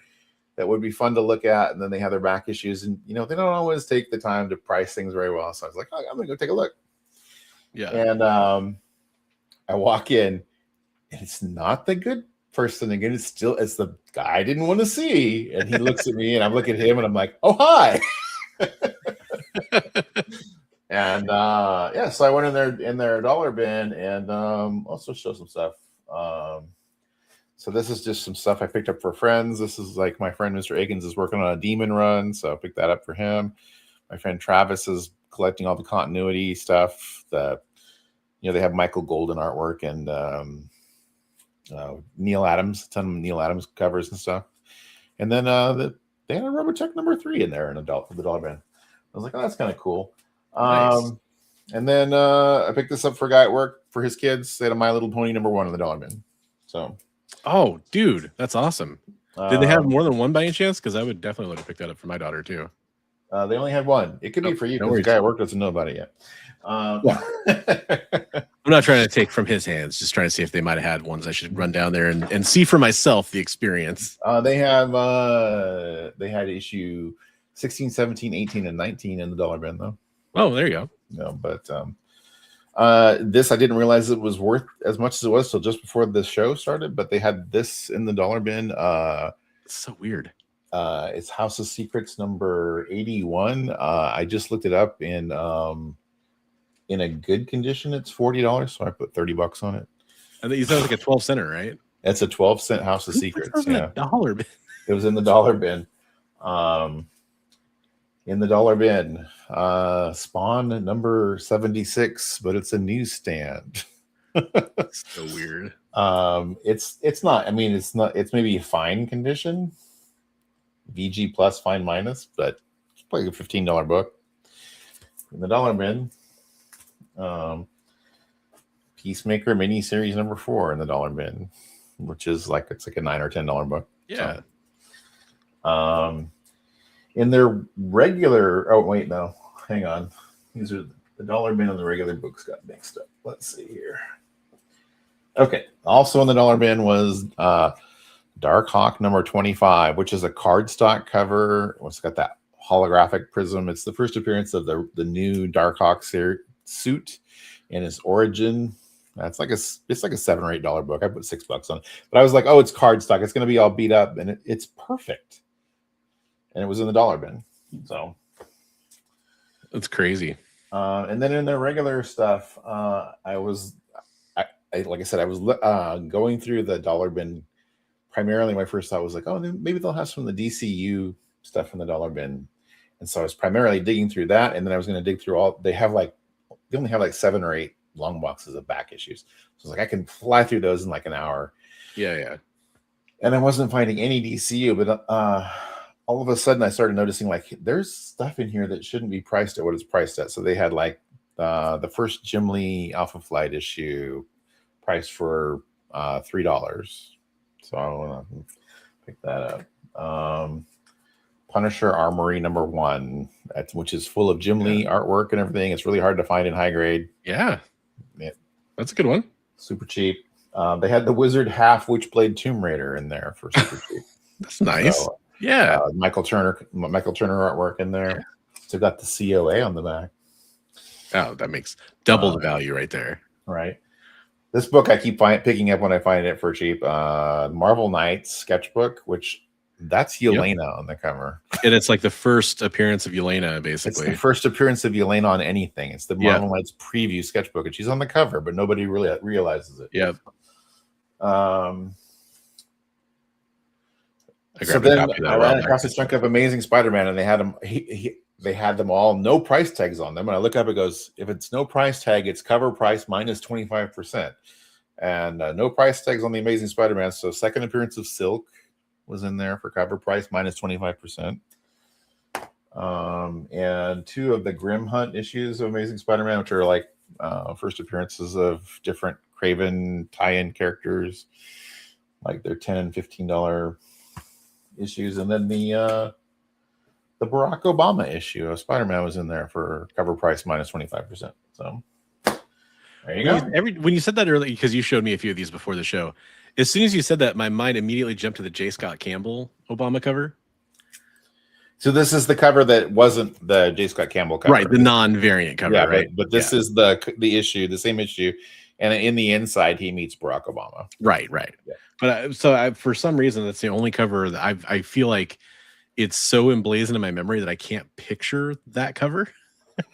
that would be fun to look at. And then they have their back issues, and they don't always take the time to price things very well. So I was like, I'm gonna go take a look. Yeah. And I walk in, and it's not the good person again. It's the guy I didn't want to see. And he looks at me, and I'm looking at him, and I'm like, oh, hi. And so I went in their dollar bin and also show some stuff. So this is just some stuff I picked up for friends. This is like my friend Mr. Akins is working on a demon run, so I picked that up for him. My friend Travis is collecting all the continuity stuff. They have Michael Golden artwork and Neil Adams, a ton of Neil Adams covers and stuff. And then they had a Robotech #3 in there for the dollar bin. I was like, oh, that's kind of cool. Nice. And then I picked this up for a guy at work for his kids. They had a My Little Pony #1 in the dollar bin. So, oh, dude, that's awesome. Did they have more than one by any chance? Because I would definitely like to pick that up for my daughter too. They only had one. It could be for you because the guy at work doesn't know about it yet. I'm not trying to take from his hands, just trying to see if they might have had ones I should run down there and see for myself the experience. They had issue 16, 17, 18, and 19 in the dollar bin though. Oh, there you go. No, but this I didn't realize it was worth as much as it was till just before the show started, but they had this in the dollar bin. It's so weird. It's House of Secrets number 81. I just looked it up in a good condition. It's $40, so I put $30 on it. I think you said it was like a 12-center, right? It's a 12-cent House of Secrets. Yeah, dollar bin. It was in the dollar bin. In the dollar bin, Spawn number 76, but it's a newsstand. So weird. It's not. I mean, it's not. It's maybe a fine condition. VG plus fine minus, but it's probably a $15 book. In the dollar bin, Peacemaker miniseries #4 in the dollar bin. which is like it's like a $9 or $10 book. Yeah. So, in their regular, oh wait, no, hang on. These are the dollar bin and the regular books got mixed up. Let's see here. Okay, also in the dollar bin was Dark Hawk number 25, which is a cardstock cover. It's got that holographic prism. It's the first appearance of the new Dark Hawk suit and its origin. It's like a $7 or $8 book. I put $6 on it, but I was like, oh, it's cardstock. It's going to be all beat up, and it's perfect. And it was in the dollar bin. So that's crazy. And then in the regular stuff, like I said, I was going through the dollar bin. Primarily, my first thought was like, oh, maybe they'll have some of the DCU stuff in the dollar bin. And so I was primarily digging through that. And then I was going to dig through they only have like 7 or 8 long boxes of back issues. So I was like, I can fly through those in like an hour. Yeah. And I wasn't finding any DCU, but all of a sudden I started noticing like there's stuff in here that shouldn't be priced at what it's priced at. So they had like the first Jim Lee Alpha Flight issue priced for $3. So I want to pick that up. Punisher Armory number 1, which is full of Jim Lee artwork and everything. It's really hard to find in high grade. Yeah. That's a good one. Super cheap. They had the Wizard half Witchblade Tomb Raider in there for super cheap. That's nice. So, yeah. Michael Turner artwork in there. Yeah. So got the COA on the back. Oh, that makes double the value right there. Right. This book I keep picking up when I find it for cheap. Marvel Knights sketchbook, which that's Yelena on the cover. And it's like the first appearance of Yelena, basically. It's the first appearance of Yelena on anything. It's the Marvel Knights preview sketchbook, and she's on the cover, but nobody really realizes it. Yep. So then I ran across a chunk of Amazing Spider-Man, and they had them. They had them all no price tags on them. And I look up, it goes, if it's no price tag, it's cover price minus 25%, and no price tags on the Amazing Spider-Man. So second appearance of Silk was in there for cover price minus 25%. And 2 of the Grim Hunt issues of Amazing Spider-Man, which are like first appearances of different Kraven tie-in characters, like they're $10 and $15 issues. And then the Barack Obama issue of Spider-Man was in there for cover price minus 25%. So there you go. When you said that earlier, because you showed me a few of these before the show, as soon as you said that, my mind immediately jumped to the J. Scott Campbell Obama cover. So this is the cover that wasn't the J. Scott Campbell cover, right? The non-variant cover, yeah, right? But this is the issue, the same issue, and in the inside he meets Barack Obama. Right. Yeah. But for some reason, that's the only cover that I feel like it's so emblazoned in my memory that I can't picture that cover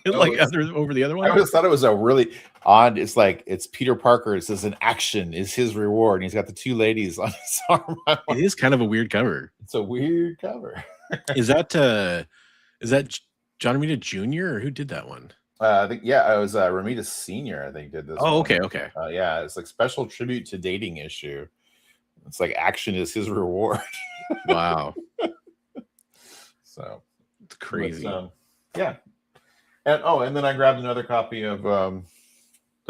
over the other one. I always thought it was a really odd. It's like it's Peter Parker. It says an action is his reward, and he's got the 2 ladies on his arm. It is kind of a weird cover. It's a weird cover. Is that John Romita Jr. or who did that one? I think it was Romita Sr. I think did this. Oh, one. okay. Yeah, it's like special tribute to dating issue. It's like action is his reward. Wow. So it's crazy. But, yeah. And then I grabbed another copy of the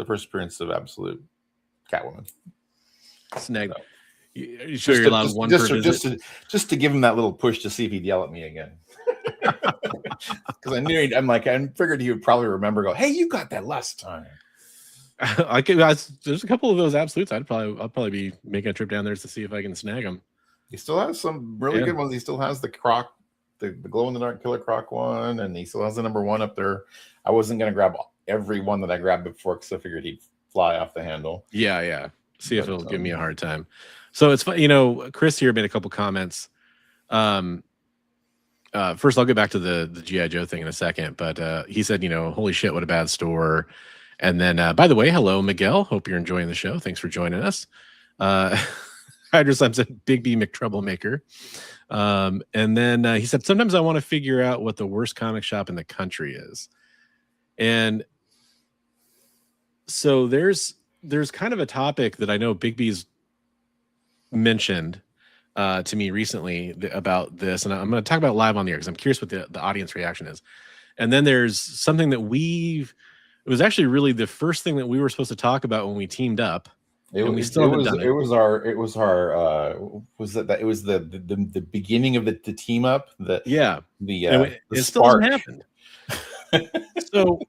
first appearance of Absolute Catwoman. Snag. So, you sure you're allowed one per visit? Just to give him that little push to see if he'd yell at me again. Because I knew I figured he would probably remember. Go, hey, you got that last time. There's a couple of those Absolutes. I'll probably be making a trip down there to see if I can snag them. He still has some really good ones. He still has the Croc, the glow in the dark Killer Croc one, and he still has the number 1 up there. I wasn't gonna grab every one that I grabbed before because I figured he'd fly off the handle. Yeah. See if it'll give me a hard time. So it's fun. Chris here made a couple comments. First, I'll get back to the G.I. Joe thing in a second, but he said, holy shit, what a bad store. And then, by the way, hello, Miguel. Hope you're enjoying the show. Thanks for joining us. Hydroslime said, Bigby McTroublemaker. And then he said, sometimes I want to figure out what the worst comic shop in the country is. And so there's kind of a topic that I know Bigby's mentioned to me recently about this, and I'm going to talk about it live on the air because I'm curious what the audience reaction is. And then there's something that it was actually really the first thing that we were supposed to talk about when we teamed up, And we still haven't done it. It was the beginning of the team up. The It still spark. hasn't happened. So,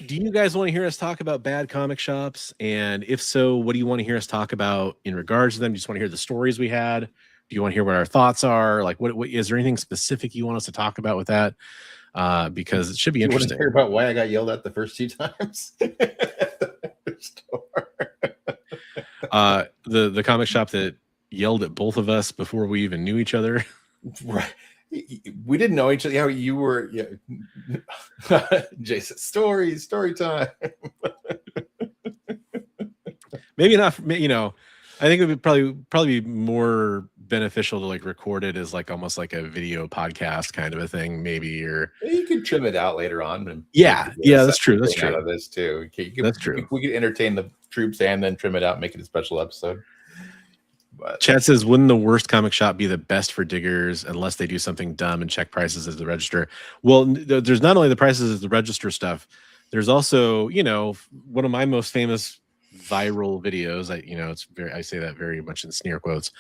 do you guys want to hear us talk about bad comic shops? And if so, what do you want to hear us talk about in regards to them? Do you just want to hear the stories we had? Do you want to hear what our thoughts are? Like, what is there anything specific you want us to talk about with that? Because it should be interesting. You want to hear about why I got yelled at the first 2 times? The comic shop that yelled at both of us before we even knew each other. Right. We didn't know each other. Yeah, you were. Yeah. Jason, story time. Maybe not. I think it would probably be more beneficial to like record it as like almost like a video podcast kind of a thing, maybe. Or you could trim it out later on. And that's true. That's true. Out of this too. That's true. We could entertain the troops and then trim it out, and make it a special episode. But Chad says, wouldn't the worst comic shop be the best for diggers unless they do something dumb and check prices as the register? Well, there's not only the prices as the register stuff. There's also, one of my most famous viral videos. I say that very much in sneer quotes.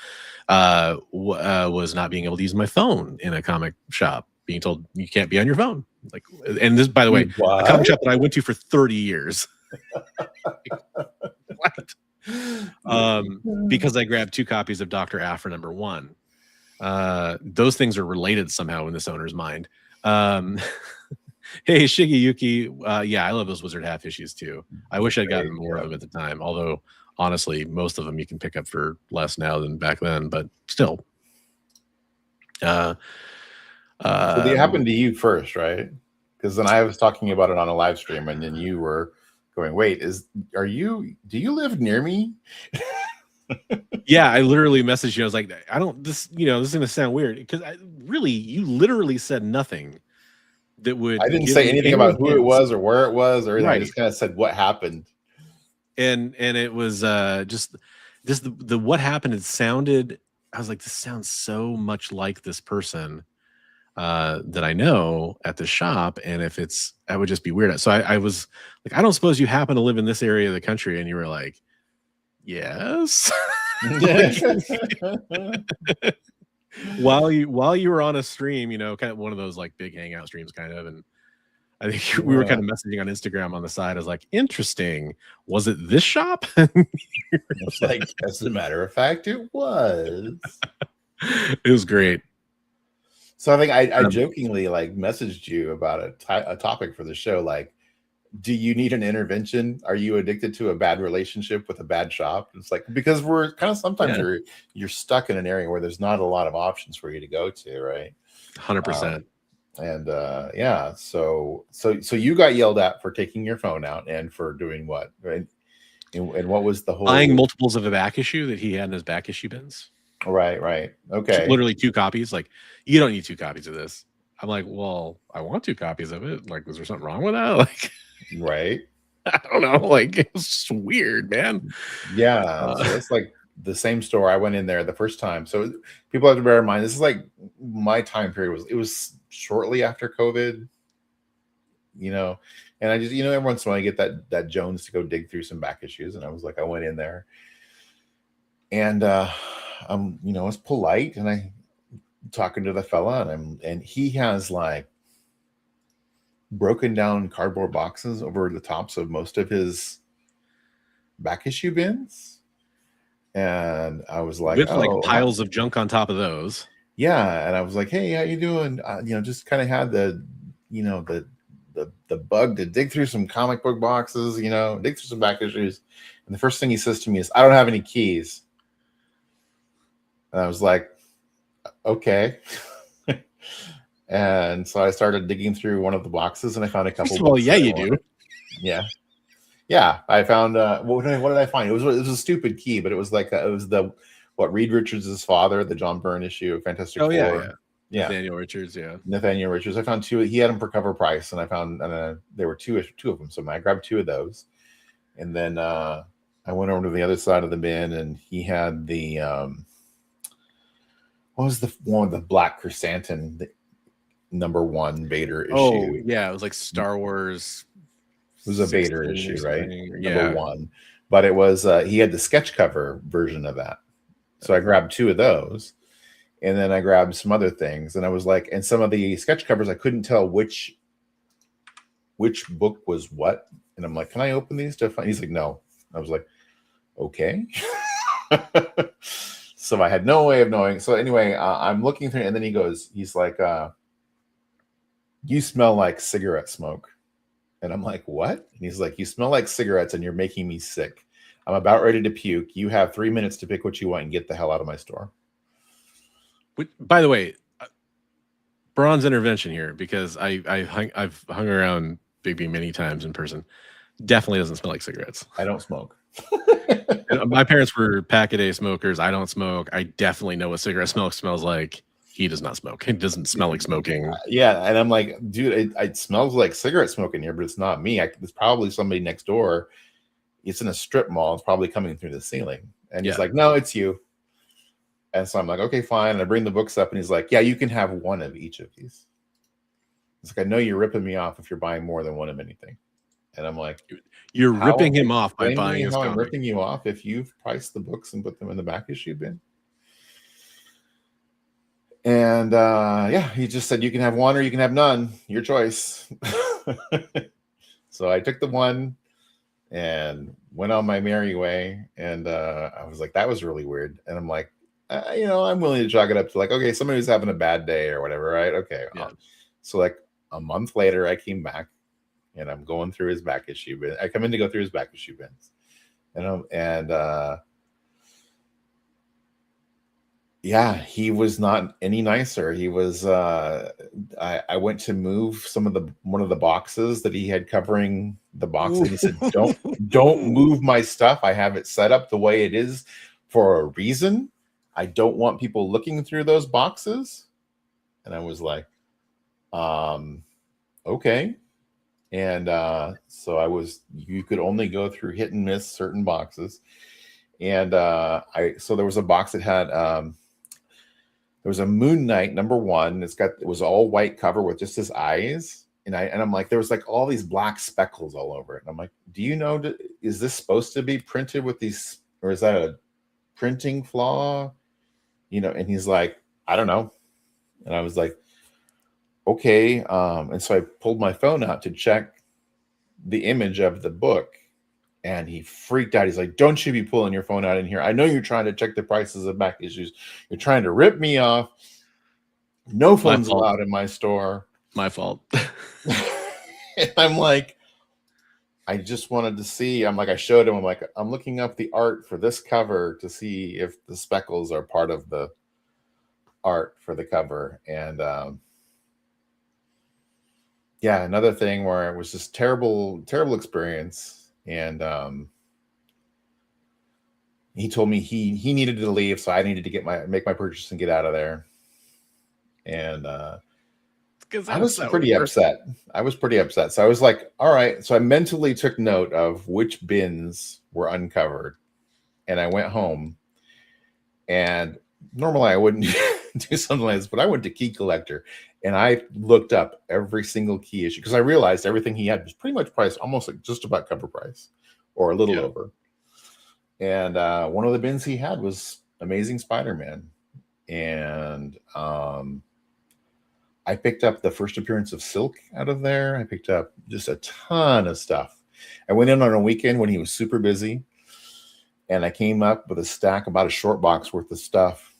Was not being able to use my phone in a comic shop, being told you can't be on your phone. Like, and this, by the way, a comic shop that I went to for 30 years. What? Because I grabbed 2 copies of Dr. Afra #1. Those things are related somehow in this owner's mind. Hey, Shiggy Yuki. I love those Wizard half issues too. I wish I'd gotten more of them at the time. Although, honestly, most of them you can pick up for less now than back then. But still. So they happened to you first, right? Because then I was talking about it on a live stream, and then you were going, wait, do you live near me? Yeah, I literally messaged you. I was like, this is gonna sound weird because you literally said nothing that would. I didn't say anything about who it was or where it was or anything. Right. I just kind of said what happened. And it was just the what happened. It sounded. I was like, this sounds so much like this person that I know at the shop, and if I would just be weird. So I was like, I don't suppose you happen to live in this area of the country, and you were like, yes. while you were on a stream, kind of one of those like big hangout streams, kind of, and I think we were kind of messaging on Instagram on the side. I was like, interesting. Was it this shop? It's like, as a matter of fact, it was. It was great. So I think I jokingly like messaged you about a topic for the show. Like, do you need an intervention? Are you addicted to a bad relationship with a bad shop? It's like, because we're kind of sometimes you're stuck in an area where there's not a lot of options for you to go to, right? 100%. So you got yelled at for taking your phone out and for doing what? Right? And what was the whole buying multiples of a back issue that he had in his back issue bins? Right. Okay. Literally 2 copies. Like, you don't need 2 copies of this. I'm like, well, I want 2 copies of it. Like, is there something wrong with that? Like, right. I don't know. Like, it's just weird, man. Yeah. So it's like the same store. I went in there the first time. So people have to bear in mind, this is like my time period was shortly after COVID, and I just, every once in a while I get that Jones to go dig through some back issues. And I was like, I went in there and, I was polite, and I talking to the fella, and he has like broken down cardboard boxes over the tops of most of his back issue bins. And I was like, with like piles of junk on top of those. Yeah. And I was like, hey, how you doing? Just kind of had the bug to dig through some comic book boxes, dig through some back issues. And the first thing he says to me is, I don't have any keys. And I was like, okay. And so I started digging through one of the boxes, and I found a couple. Well, yeah, you do. Yeah. I found what did I find? It was a stupid key, but it was like Reed Richards' father, the John Byrne issue of Fantastic Four. Yeah. Nathaniel Richards. I found 2. He had them for cover price, and I found there were two of them. So I grabbed 2 of those, and then I went over to the other side of the bin, and he had the what was the one with the black chrysanthemum #1 Vader issue? Oh, yeah, it was like Star Wars. It was a Vader issue, right? Yeah. #1. but it was he had the sketch cover version of that. So I grabbed 2 of those, and then I grabbed some other things, and I was like, and some of the sketch covers I couldn't tell which book was what, and I'm like, can I open these to find? He's like, no. I was like, okay. So I had no way of knowing. So anyway, I'm looking through, and then he's like, you smell like cigarette smoke. And I'm like, what? And he's like, you smell like cigarettes and you're making me sick. I'm about ready to puke. You have 3 minutes to pick what you want and get the hell out of my store. By the way, Braun's intervention here, because I've hung around Bigby many times in person. Definitely doesn't smell like cigarettes. I don't smoke. My parents were pack-a-day smokers. I don't smoke. I definitely know what cigarette smells like. He does not smoke. It doesn't smell like smoking. Yeah, and I'm like, dude, it smells like cigarette smoke in here, but it's not me. It's probably somebody next door. It's in a strip mall. It's probably coming through the ceiling. And he's like, no, it's you. And so I'm like, okay, fine. And I bring the books up, and he's like, yeah, you can have 1 of each of these. It's like, I know you're ripping me off if you're buying more than 1 of anything. And I'm like, you're ripping him off by buying his comic. comic. I'm ripping you off if you've priced the books and put them in the back issue bin. And yeah, he just said, you can have 1 or you can have none. Your choice. So I took the 1 and went on my merry way. And I was like, that was really weird. And I'm like, I'm willing to chalk it up to like, okay, somebody who's having a bad day or whatever, right? Okay. Yeah. So like a month later, I came back and I'm going through his back issue bin. I come in to go through his back issue bins. Yeah, he was not any nicer. He was I went to move one of the boxes that he had covering the box, and he said, don't move my stuff. I have it set up the way it is for a reason. I don't want people looking through those boxes. And I was like, okay. And so you could only go through hit and miss certain boxes. And so there was a box that had there was a Moon Knight #1. It was all white cover with just his eyes. And I'm like, there was like all these black speckles all over it. And I'm like, do you know, is this supposed to be printed with these, or is that a printing flaw? And he's like, I don't know. And I was like, okay. And so I pulled my phone out to check the image of the book, and he freaked out. He's like, don't you be pulling your phone out in here. I know you're trying to check the prices of back issues. You're trying to rip me off. No phones allowed in my store. My fault. And I'm like, I just wanted to see. I'm like, I showed him. I'm like, I'm looking up the art for this cover to see if the speckles are part of the art for the cover. And yeah, another thing where it was just terrible experience. And he told me he needed to leave, so I needed to make my purchase and get out of there. And I was pretty upset. So I was like, all right. So I mentally took note of which bins were uncovered, and I went home. And normally I wouldn't do something like this, but I went to Key Collector and I looked up every single key issue, because I realized everything he had was pretty much priced almost like just about cover price or a little over. And one of the bins he had was Amazing Spider-Man. And I picked up the first appearance of Silk out of there. I picked up just a ton of stuff. I went in on a weekend when he was super busy, and I came up with a stack, about a short box worth of stuff.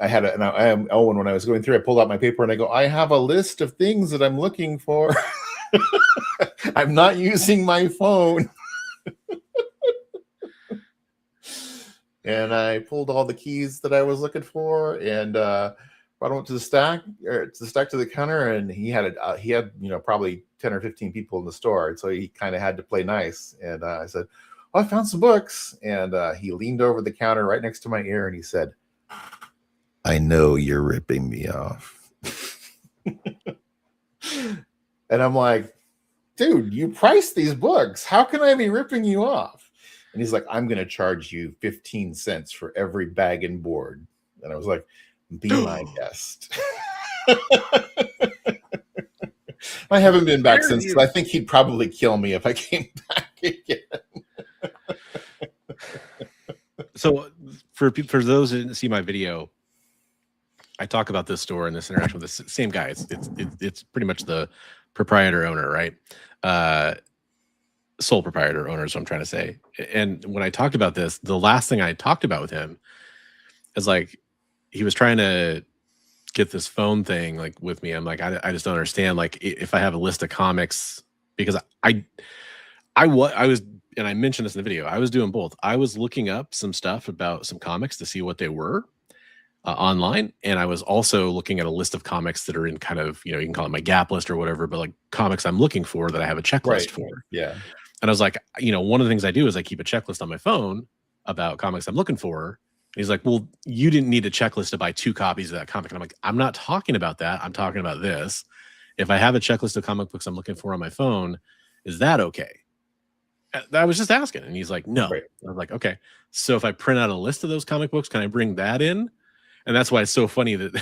And when I was going through, I pulled out my paper and I go, I have a list of things that I'm looking for. I'm not using my phone. And I pulled all the keys that I was looking for, and brought them to the stack, to the counter, and he had probably 10 or 15 people in the store, and so he kind of had to play nice. And I said, I found some books. And he leaned over the counter right next to my ear, and he said, I know you're ripping me off. And I'm like, dude, you priced these books. How can I be ripping you off? And he's like, I'm going to charge you 15 cents for every bag and board. And I was like, be my guest. I haven't been back since. I think he'd probably kill me if I came back again. So for those who didn't see my video, I talk about this store and this interaction with the same guy. It's pretty much the proprietor owner, right? Sole proprietor owner is what I'm trying to say. And when I talked about this, the last thing I talked about with him is like he was trying to get this phone thing like with me. I'm like, I just don't understand. Like if I have a list of comics, because I was, and I mentioned this in the video, I was doing both. I was looking up some stuff about some comics to see what they were online, and I was also looking at a list of comics that are in kind of, you can call it my gap list or whatever, but like comics I'm looking for that I have a checklist for. Yeah. And I was like, one of the things I do is I keep a checklist on my phone about comics I'm looking for. And he's like, well, you didn't need a checklist to buy 2 copies of that comic. And I'm like, I'm not talking about that. I'm talking about this. If I have a checklist of comic books I'm looking for on my phone, is that okay? I was just asking. And he's like, no. Right. I was like, okay. So if I print out a list of those comic books, can I bring that in? And that's why it's so funny that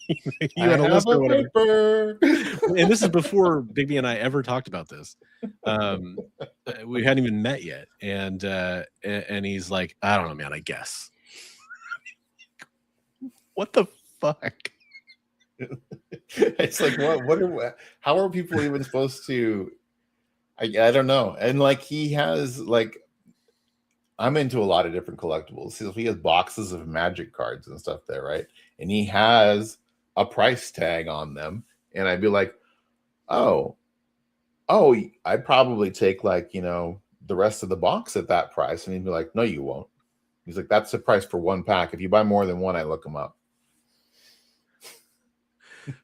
you had a list or whatever. And this is before Bigby and I ever talked about this. We hadn't even met yet. And he's like, I don't know, man, I guess. What the fuck? It's like, how are people even supposed to, I don't know. And like, he has like, I'm into a lot of different collectibles. So he has boxes of Magic cards and stuff there, right? And he has a price tag on them. And I'd be like, oh, I'd probably take like, the rest of the box at that price. And he'd be like, no, you won't. He's like, that's the price for 1 pack. If you buy more than 1, I look them up.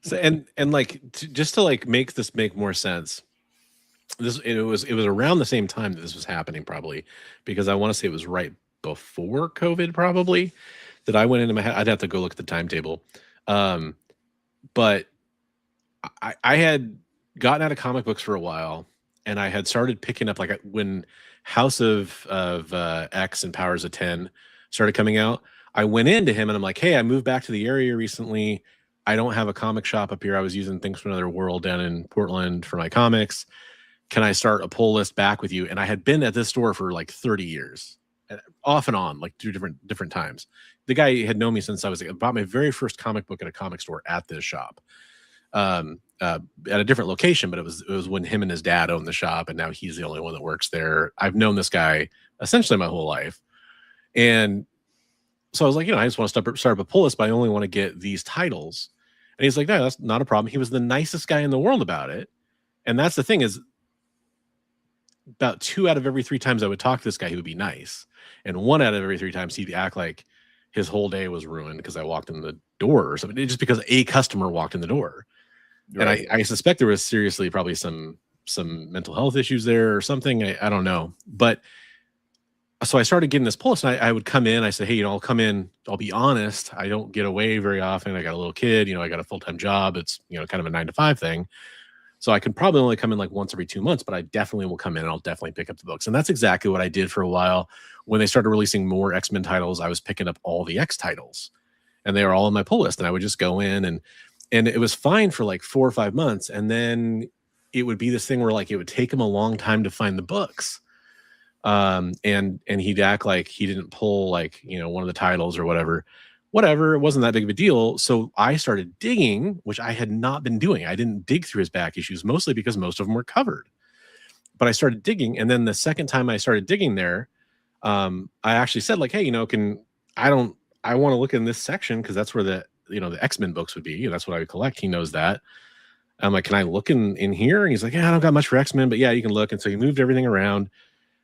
So, and like, just to like make this make more sense, it was around the same time that this was happening, probably, because I want to say it was right before COVID, probably, that I went into my head. I'd have to go look at the timetable. But I had gotten out of comic books for a while, and I had started picking up, like, when House of X and Powers of 10 started coming out. I went into him and I'm like, hey, I moved back to the area recently. I don't have a comic shop up here. I was using Things from Another World down in Portland for my comics. Can I start a pull list back with you? And I had been at this store for like 30 years, off and on, like through different times. The guy had known me since I bought my very first comic book at a comic store at this shop, at a different location, but it was when him and his dad owned the shop, and now he's the only one that works there. I've known this guy essentially my whole life. And so I was like, I just want to start up a pull list, but I only want to get these titles. And he's like, no, that's not a problem. He was the nicest guy in the world about it. And that's the thing, is about 2 out of every 3 times I would talk to this guy, he would be nice. And 1 out of every 3 times he'd act like his whole day was ruined because I walked in the door or something. It's just because a customer walked in the door. Right. And I suspect there was seriously probably some mental health issues there or something. I don't know. But so I started getting this pulse, and I would come in. I said, hey, I'll come in. I'll be honest. I don't get away very often. I got a little kid. I got a full-time job. It's, kind of a 9-to-5 thing. So I can probably only come in like once every 2 months, but I definitely will come in and I'll definitely pick up the books. And that's exactly what I did for a while. When they started releasing more X-Men titles, I was picking up all the X titles, and they were all on my pull list. And I would just go in, and it was fine for like 4 or 5 months. And then it would be this thing where like it would take him a long time to find the books. And he'd act like he didn't pull like, one of the titles or whatever, it wasn't that big of a deal. So I started digging, which I had not been doing. I didn't dig through his back issues, mostly because most of them were covered, but I started digging. And then the second time I started digging there, I actually said like, hey, I want to look in this section, cause that's where the X-Men books would be. That's what I would collect. He knows that. I'm like, can I look in here? And he's like, yeah, I don't got much for X-Men, but yeah, you can look. And so he moved everything around.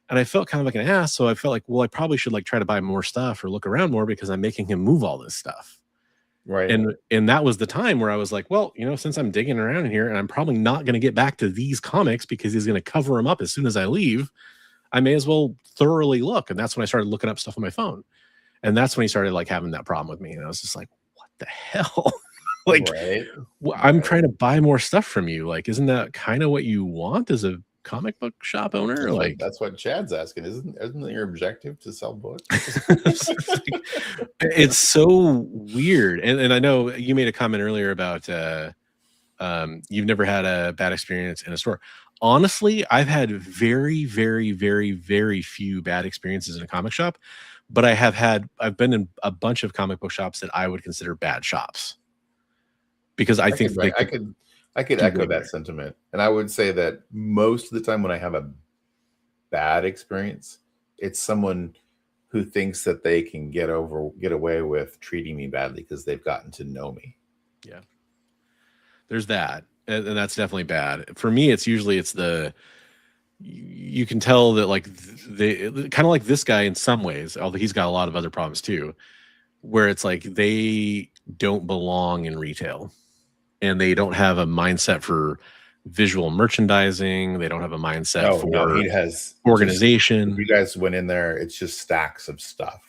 And I felt kind of like an ass. So I felt like, well, I probably should like try to buy more stuff or look around more, because I'm making him move all this stuff. Right. And that was the time where I was like, well, since I'm digging around in here and I'm probably not going to get back to these comics because he's going to cover them up as soon as I leave, I may as well thoroughly look. And that's when I started looking up stuff on my phone. And that's when he started like having that problem with me. And I was just like, what the hell? Like, right. I'm trying to buy more stuff from you. Like, isn't that kind of what you want as a comic book shop owner? That's what Chad's asking. Isn't your objective to sell books? It's so weird. And I know you made a comment earlier about you've never had a bad experience in a store. Honestly, I've had very, very, very, very few bad experiences in a comic shop, but I've been in a bunch of comic book shops that I would consider bad shops because I think I could echo that sentiment. And I would say that most of the time when I have a bad experience, it's someone who thinks that they can get away with treating me badly because they've gotten to know me. Yeah. There's that. And that's definitely bad. For me, it's the, you can tell that like they kind of like this guy in some ways, although he's got a lot of other problems too, where it's like they don't belong in retail and they don't have a mindset for visual merchandising. They don't have a mindset for he has organization. If you guys went in there, it's just stacks of stuff.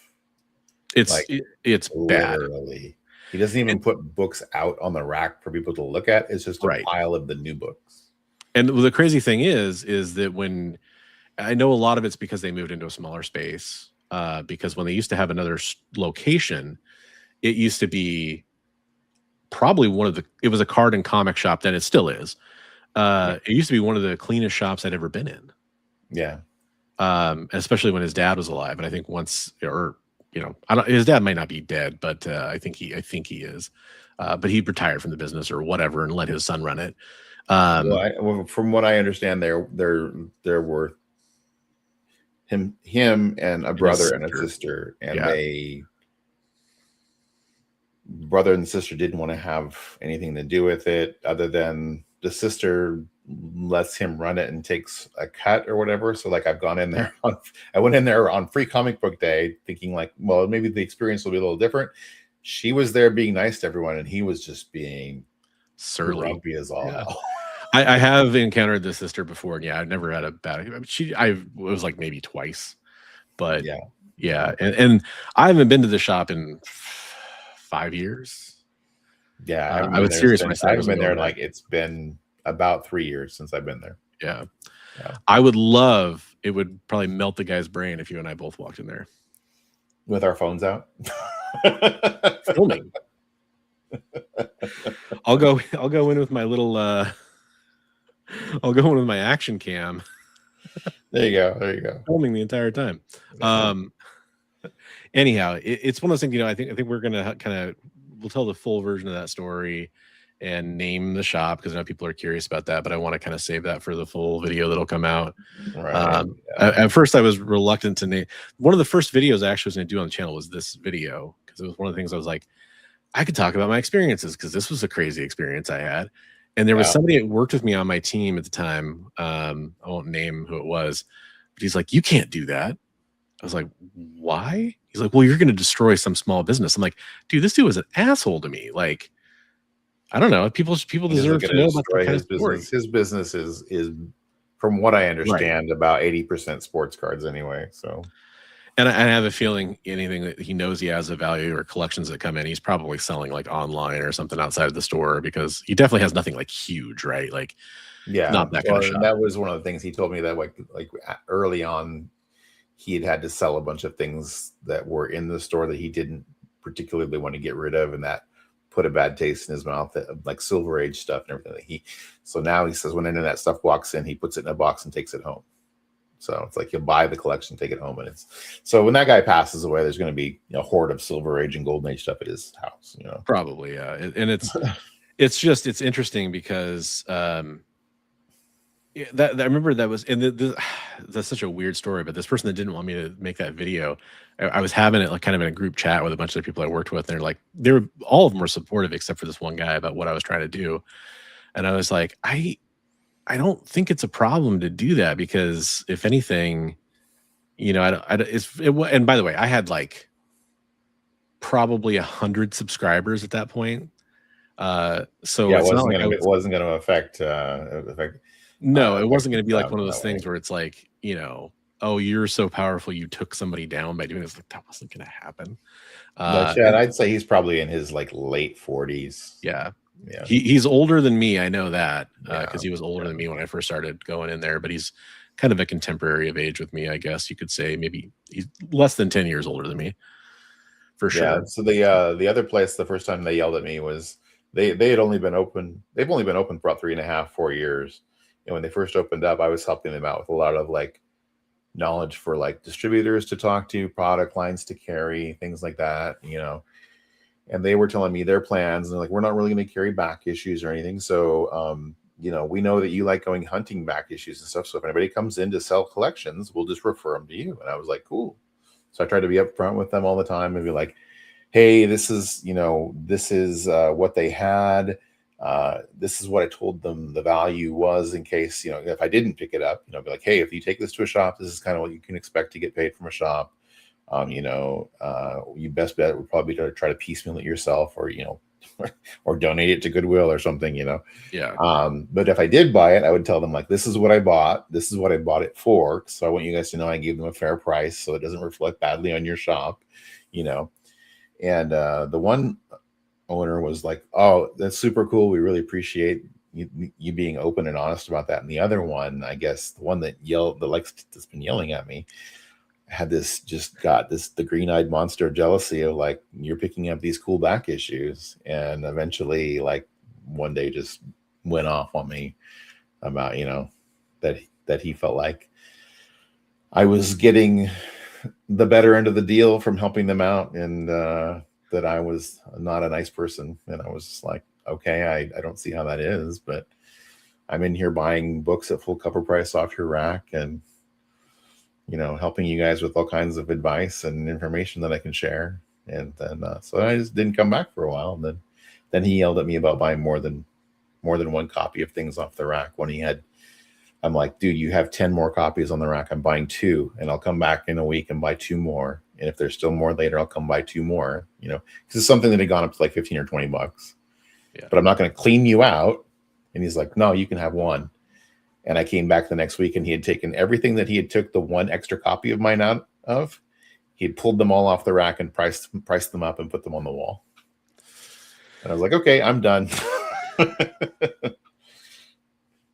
It's like, it's bad. Literally. He doesn't even put books out on the rack for people to look at. It's just a pile of the new books. And the crazy thing is that when I know a lot of it's because they moved into a smaller space, because when they used to have another location, it used to be probably it was a card and comic shop, then it still is. It used to be one of the cleanest shops I'd ever been in. Yeah. Especially when his dad was alive. And I think his dad might not be dead, but I think he is. But he retired from the business or whatever and let his son run it. From what I understand, there were him and a brother and a sister, and brother and sister didn't want to have anything to do with it other than the sister lets him run it and takes a cut or whatever. So like I've gone in there I went in there on Free Comic Book Day thinking like, well, maybe the experience will be a little different. She was there being nice to everyone and he was just being surly, grumpy as all hell. I have encountered the sister before, and I've never had a bad. I was like maybe twice, but yeah, and I haven't been to the shop in 5 years. Yeah, I would seriously say I've been there like it's been about 3 years since I've been there. Yeah. I would love. It would probably melt the guy's brain if you and I both walked in there with our phones out, filming. I'll go in with my little. I'll go in with my action cam. There you go. Filming the entire time. Anyhow, it's one of those things. I think we're gonna we'll tell the full version of that story and name the shop because I know people are curious about that. But I want to kind of save that for the full video that'll come out. Right. At first, I was reluctant to name. One of the first videos I actually was going to do on the channel was this video because it was one of the things I was like, I could talk about my experiences because this was a crazy experience I had. And there was somebody that worked with me on my team at the time. I won't name who it was, but he's like, you can't do that. I was like, why? He's like, well, you're going to destroy some small business. I'm like, dude, this dude was an asshole to me. Like, I don't know. People deserve to know about that kind of business. His business is, from what I understand, about 80% sports cards anyway. So. And I have a feeling anything that he knows he has a value or collections that come in, he's probably selling like online or something outside of the store because he definitely has nothing like huge, right? Like, not that kind of shop. That was one of the things he told me that like early on, he had to sell a bunch of things that were in the store that he didn't particularly want to get rid of, and that put a bad taste in his mouth, like Silver Age stuff and everything. So now he says when any of that stuff walks in, he puts it in a box and takes it home. So it's like you'll buy the collection, take it home, and so when that guy passes away, there's going to be a horde of Silver Age and Golden Age stuff at his house. Probably, yeah. And it's interesting because that I remember that was that's such a weird story. But this person that didn't want me to make that video, I was having it like kind of in a group chat with a bunch of people I worked with, and all of them were supportive except for this one guy about what I was trying to do, and I was like, I don't think it's a problem to do that because if anything, and by the way, I had like probably 100 subscribers at that point. So it wasn't going to affect. No, it wasn't going to be like one of those things where it's like, oh, you're so powerful, you took somebody down by doing this. Like that wasn't going to happen. Chad, I'd say he's probably in his like late 40s. Yeah. Yeah, he's older than me. I know that because he was older than me when I first started going in there. But he's kind of a contemporary of age with me, I guess you could say. Maybe he's less than 10 years older than me, for sure. Yeah. So the other place, the first time they yelled at me was they had only been open. They've only been open for about 3.5, 4 years. And when they first opened up, I was helping them out with a lot of like knowledge for like distributors to talk to, product lines to carry, things like that, you know. And they were telling me their plans, and they're like, we're not really going to carry back issues or anything. So, you know, we know that you like going hunting back issues and stuff. So if anybody comes in to sell collections, we'll just refer them to you. And I was like, cool. So I tried to be upfront with them all the time and be like, hey, this is, you know, this is what they had. This is what I told them the value was, in case, you know, if I didn't pick it up, you know, be like, hey, if you take this to a shop, this is kind of what you can expect to get paid from a shop. You know, you best bet would probably try to piecemeal it yourself, or, you know, or donate it to Goodwill or something, you know. Yeah. But if I did buy it, I would tell them, like, this is what I bought. This is what I bought it for. So I want you guys to know I gave them a fair price, so it doesn't reflect badly on your shop, you know. And the one owner was like, oh, that's super cool. We really appreciate you being open and honest about that. And the other one, I guess the one that that's been yelling at me, had this, just got this, the green-eyed monster of jealousy of like, you're picking up these cool back issues. And eventually, like, one day just went off on me about, you know, that he felt like I was getting the better end of the deal from helping them out, and that I was not a nice person. And I was just like, okay, I don't see how that is, but I'm in here buying books at full cover price off your rack, and, you know, helping you guys with all kinds of advice and information that I can share. And then so I just didn't come back for a while. And then he yelled at me about buying more than one copy of things off the rack when he had. I'm like, dude, you have 10 more copies on the rack. I'm buying 2, and I'll come back in a week and buy 2 more. And if there's still more later, I'll come buy 2 more, you know, because it's something that had gone up to like 15 or 20 bucks. Yeah. But I'm not going to clean you out. And he's like, no, you can have 1. And I came back the next week, and he had taken everything that he had took the 1 extra copy of mine out of. He had pulled them all off the rack and priced them up and put them on the wall. And I was like, okay, I'm done.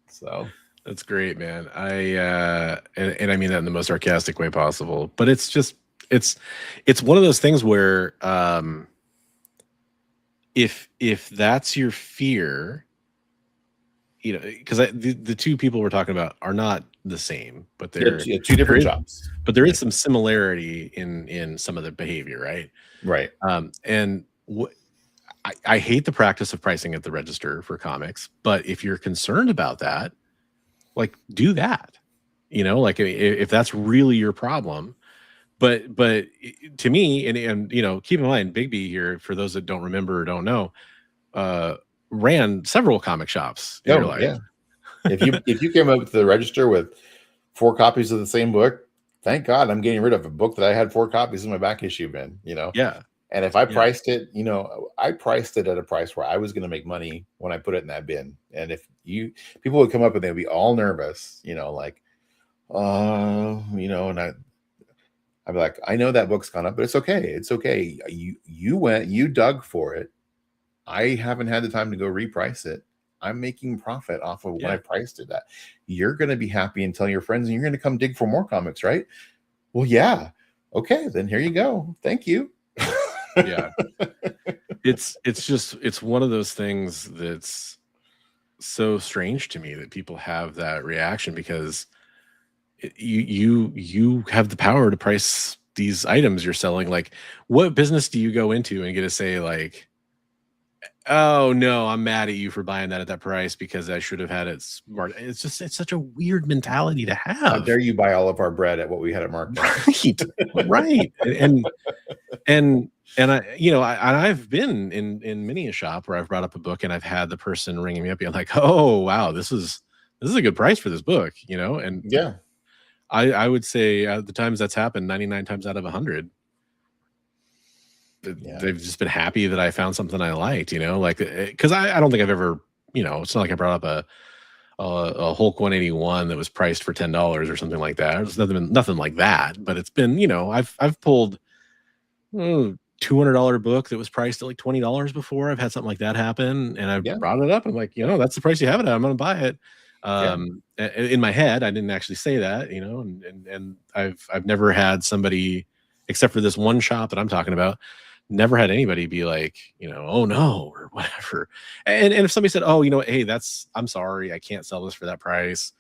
So that's great, man. And I mean that in the most sarcastic way possible, but it's just, it's one of those things where, if that's your fear, you know, because the 2 people we're talking about are not the same, but they're 2 different jobs. But there is some similarity in some of the behavior, right? Right. And I hate the practice of pricing at the register for comics, but if you're concerned about that, like, do that, you know, like, if that's really your problem. But to me, and you know, keep in mind, Bigby here, for those that don't remember or don't know, ran several comic shops in your life. Yeah. If you came up to the register with 4 copies of the same book, thank God I'm getting rid of a book that I had 4 copies in my back issue bin, you know? Yeah. And if I priced it, you know, I priced it at a price where I was going to make money when I put it in that bin. And if people would come up and they'd be all nervous, you know, like, you know, and I'd be like, I know that book's gone up, but it's okay. It's okay. You dug for it. I haven't had the time to go reprice it. I'm making profit off of what I priced it at. You're going to be happy and tell your friends, and you're going to come dig for more comics, right? Well, yeah. Okay, then here you go. Thank you. Yeah. It's one of those things that's so strange to me that people have that reaction, because you have the power to price these items you're selling. Like, what business do you go into and get to say, like, oh no, I'm mad at you for buying that at that price because I should have had it smart. It's such a weird mentality to have. How dare you buy all of our bread at what we had at market? Right. And I, you know, I've been in many a shop where I've brought up a book and I've had the person ringing me up being like, oh wow, this is a good price for this book, you know? And yeah, I would say the times that's happened, 99 times out of 100, they've just been happy that I found something I liked, you know, like, because I don't think I've ever, you know, it's not like I brought up a Hulk 181 that was priced for $10 or something like that. There's nothing like that, but it's been, you know, I've pulled $200 book that was priced at like $20 before. I've had something like that happen, and I've brought it up. I'm like, you know, that's the price you have it at. I'm going to buy it. In my head, I didn't actually say that, you know, and I've never had somebody, except for this one shop that I'm talking about, never had anybody be like, you know, oh no, or whatever. And if somebody said, oh, you know, hey, I'm sorry, I can't sell this for that price.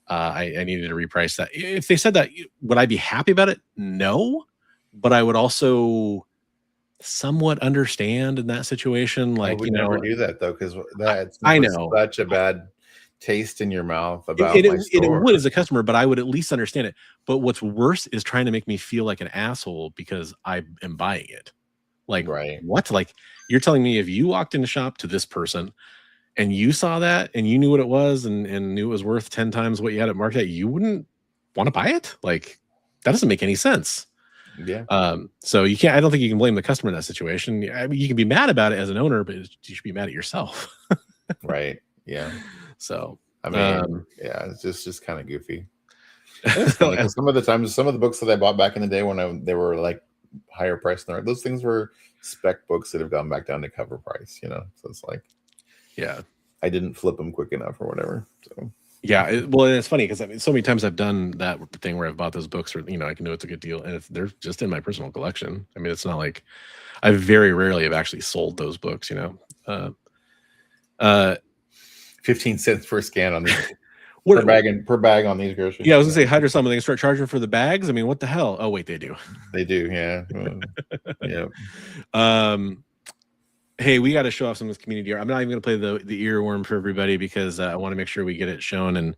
I needed to reprice that. If they said that, would I be happy about it? No, but I would also somewhat understand in that situation. I Like, would never do that though, because that's I was know such a bad taste in your mouth it, about it, my it store. would as a customer, but I would at least understand it. But what's worse is trying to make me feel like an asshole because I am buying it. Like, Right. what? Like, you're telling me if you walked in the shop to this person and you saw that and you knew what it was and knew it was worth 10 times what you had it marked at, you wouldn't want to buy it? Like, that doesn't make any sense. Yeah. So you can't, I don't think you can blame the customer in that situation. I mean, you can be mad about it as an owner, but you should be mad at yourself. Right. Yeah. So, I mean, yeah, it's just kind of goofy. It's funny 'cause some of the books that I bought back in the day when they were like higher price than those things were spec books that have gone back down to cover price, you know. So it's like, yeah, I didn't flip them quick enough or whatever. So yeah. Well, and it's funny because I mean, so many times I've done that thing where I've bought those books, or I can know it's a good deal, and if they're just in my personal collection. I mean, it's not like I very rarely have actually sold those books. 15 cents per scan on these What per bag on these groceries. Yeah, I was gonna say, hide or something. They can start charging for the bags. I mean, what the hell? Oh, wait, they do. They do, yeah. Yeah. Hey, we got to show off some of this community art. I'm not even gonna play the earworm for everybody because I want to make sure we get it shown, and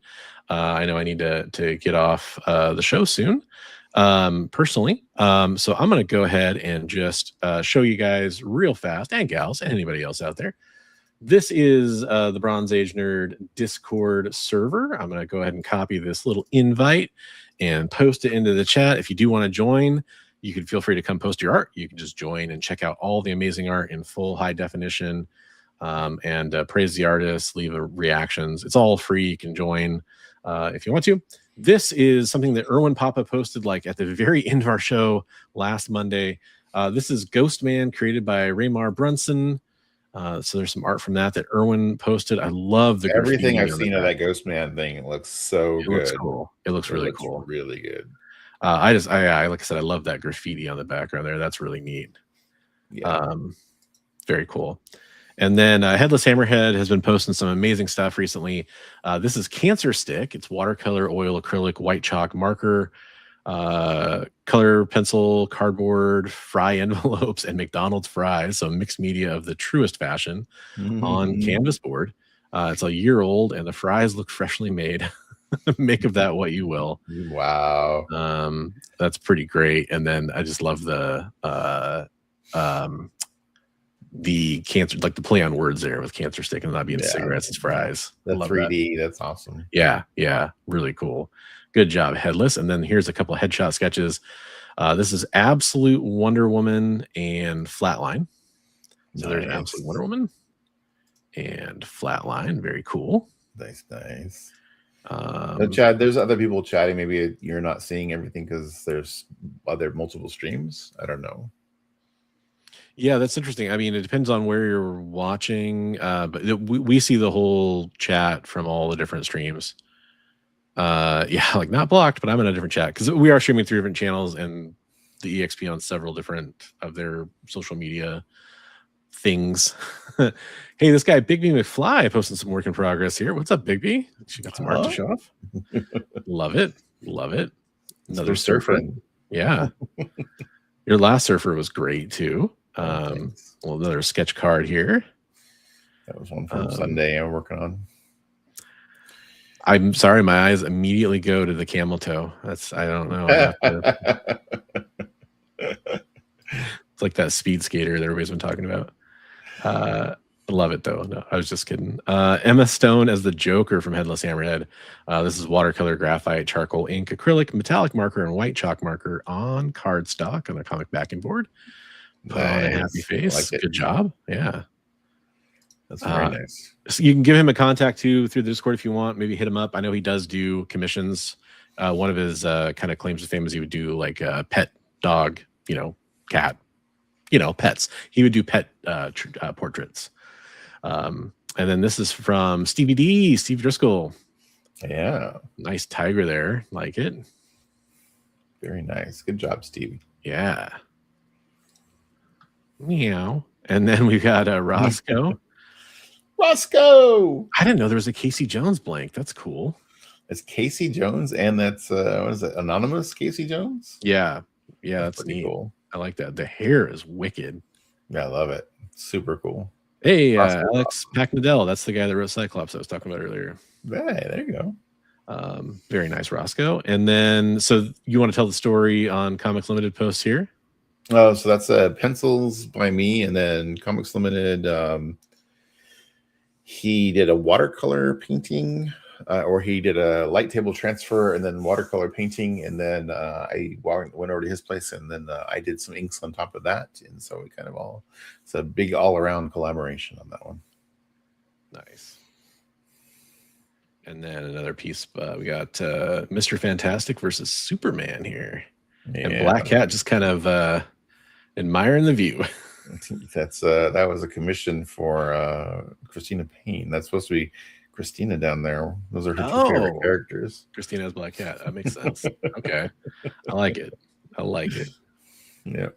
I know I need to get off the show soon, personally. So I'm gonna go ahead and just show you guys real fast, and gals, and anybody else out there. This is the Bronze Age Nerd Discord server. I'm going to go ahead and copy this little invite and post it into the chat. If you do want to join, you can feel free to come post your art. You can just join and check out all the amazing art in full high definition, and praise the artists, leave reactions. It's all free. You can join if you want to. This is something that Erwin Papa posted like at the very end of our show last Monday. This is Ghost Man, created by Raymar Brunson. So there's some art from that Erwin posted. I love the everything I've seen of that Ghost Man thing. It looks so good. Looks cool. It looks really cool. Really good. I like I said, I love that graffiti on the background there. That's really neat. Yeah. Very cool. And then Headless Hammerhead has been posting some amazing stuff recently. This is Cancer Stick. It's watercolor, oil, acrylic, white chalk, marker, color pencil, cardboard, fry envelopes, and McDonald's fries. So mixed media of the truest fashion on canvas board. It's a year old, and the fries look freshly made. Make of that what you will. Wow. That's pretty great. And then I just love the cancer, like the play on words there with Cancer Stick and not being cigarettes, it's fries. The 3D, that's awesome. Yeah, really cool. Good job, Headless. And then here's a couple of headshot sketches. This is Absolute Wonder Woman and Flatline. So there's Absolute Wonder Woman and Flatline. Very cool. Nice. Chad, there's other people chatting. Maybe you're not seeing everything because there's multiple streams. I don't know. Yeah, that's interesting. I mean, it depends on where you're watching, but we see the whole chat from all the different streams. Like not blocked, but I'm in a different chat because we are streaming through different channels and the EXP on several different of their social media things. Hey, this guy Bigby McFly posting some work in progress here. What's up, Bigby? She got some art to show off. Love it. Another surfer. Yeah. Your last surfer was great too. Well, another sketch card here. That was one from Sunday I'm working on. I'm sorry, my eyes immediately go to the camel toe. I don't know. It's like that speed skater that everybody's been talking about. I love it though. No, I was just kidding. Emma Stone as the Joker from Headless Hammerhead. This is watercolor, graphite, charcoal, ink, acrylic, metallic marker, and white chalk marker on cardstock on a comic backing board. Put on a happy face. Good job. Yeah. That's very nice. So you can give him a contact too through the Discord if you want. Maybe hit him up. I know he does do commissions. One of his kind of claims to fame is he would do like a pet dog, cat, pets. He would do pet portraits. And then this is from Stevie D, Steve Driscoll. Yeah. Nice tiger there. Like it. Very nice. Good job, Stevie. Yeah. Meow. And then we've got Roscoe. Roscoe. I didn't know there was a Casey Jones blank. That's cool. It's Casey Jones, and that's what is it? Anonymous Casey Jones. Yeah, that's pretty neat. cool. I like that. The hair is wicked. Yeah, I love it. Super cool. Hey, Alex Packnadell. That's the guy that wrote Cyclops I was talking about earlier. Hey, there you go. Very nice, Roscoe. And then, so you want to tell the story on Comics Limited posts here? Oh, so that's pencils by me, and then Comics Limited. He did a watercolor painting, or he did a light table transfer, and then watercolor painting, and then I went over to his place, and then I did some inks on top of that, and so we kind of it's a big all-around collaboration on that one. Nice. And then another piece, we got Mr. Fantastic versus Superman here, and Black Cat just kind of admiring the view. That's that was a commission for Christina Payne. That's supposed to be Christina down there. Those are her two favorite characters. Christina has Black Cat. That makes sense. Okay, I like it. Yeah.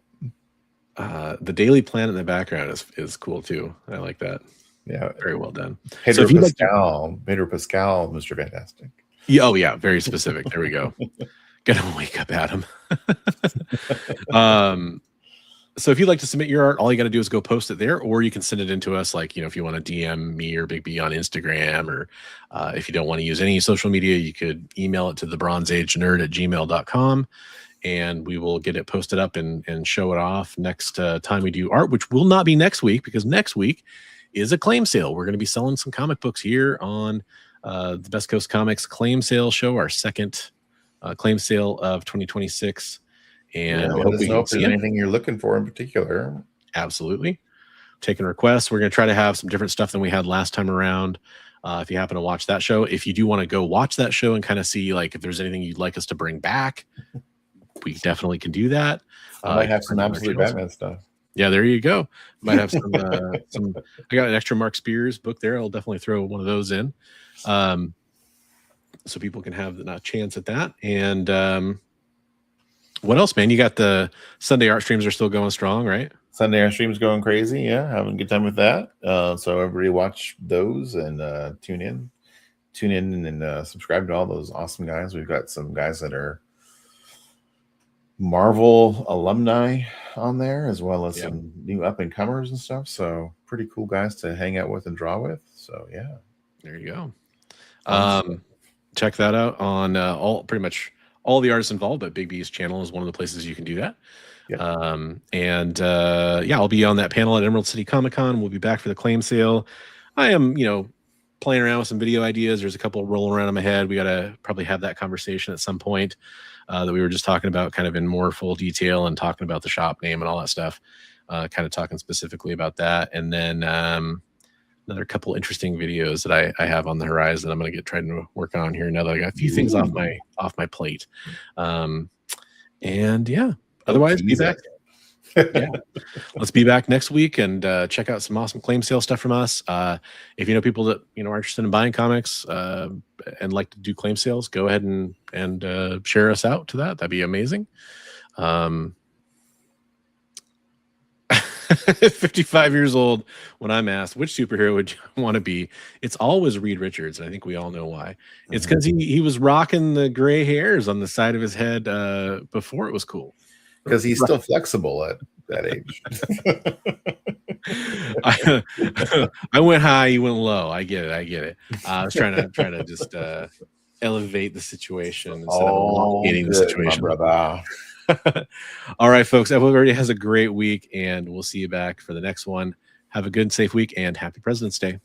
The Daily Planet in the background is cool too. I like that. Yeah, very well done. Pedro Pascal, Mr. Fantastic. Yeah, oh yeah, very specific. There we go. Gonna wake up, Adam. So if you'd like to submit your art, all you got to do is go post it there, or you can send it in to us. Like, if you want to DM me or Bigby on Instagram, or if you don't want to use any social media, you could email it to thebronzeagenerd@gmail.com, and we will get it posted up and show it off next time we do art, which will not be next week, because next week is a claim sale. We're going to be selling some comic books here on the Best Coast Comics claim sale show, our second claim sale of 2026. And let us know if there's anything you're looking for in particular. Absolutely. Taking requests. We're going to try to have some different stuff than we had last time around. If you happen to watch that show, if you do want to go watch that show and kind of see like if there's anything you'd like us to bring back, we definitely can do that. I might have some absolute Batman stuff. Yeah, there you go. Might have some. I got an extra Mark Spears book there. I'll definitely throw one of those in, so people can have a chance at that. And what else, man? You got the Sunday art streams are still going strong, right? Sunday art streams going crazy. Yeah, having a good time with that. So everybody watch those and tune in and subscribe to all those awesome guys. We've got some guys that are Marvel alumni on there, as well as some new up and comers and stuff. So pretty cool guys to hang out with and draw with. So yeah, there you go. Check that out on pretty much all the artists involved, but Bigby's channel is one of the places you can do that. Yep. I'll be on that panel at Emerald City Comic Con. We'll be back for the claim sale. I am, playing around with some video ideas. There's a couple rolling around in my head. We got to probably have that conversation at some point that we were just talking about, kind of in more full detail, and talking about the shop name and all that stuff, kind of talking specifically about that. And then another couple interesting videos that I have on the horizon I'm going to trying to work on here now that I got a few things off my plate. Otherwise be back. Let's be back next week and check out some awesome claim sale stuff from us. If you know people that are interested in buying comics and like to do claim sales, go ahead and share us out to that. That'd be amazing. 55 years old, when I'm asked which superhero would you want to be, it's always Reed Richards, and I think we all know why. It's because he was rocking the gray hairs on the side of his head before it was cool. Because he's still flexible at that age. I went high, you went low. I get it. I was trying to just elevate the situation instead of elongating the situation. My brother. All right, folks. Everybody has a great week, and we'll see you back for the next one. Have a good and safe week, and happy President's Day.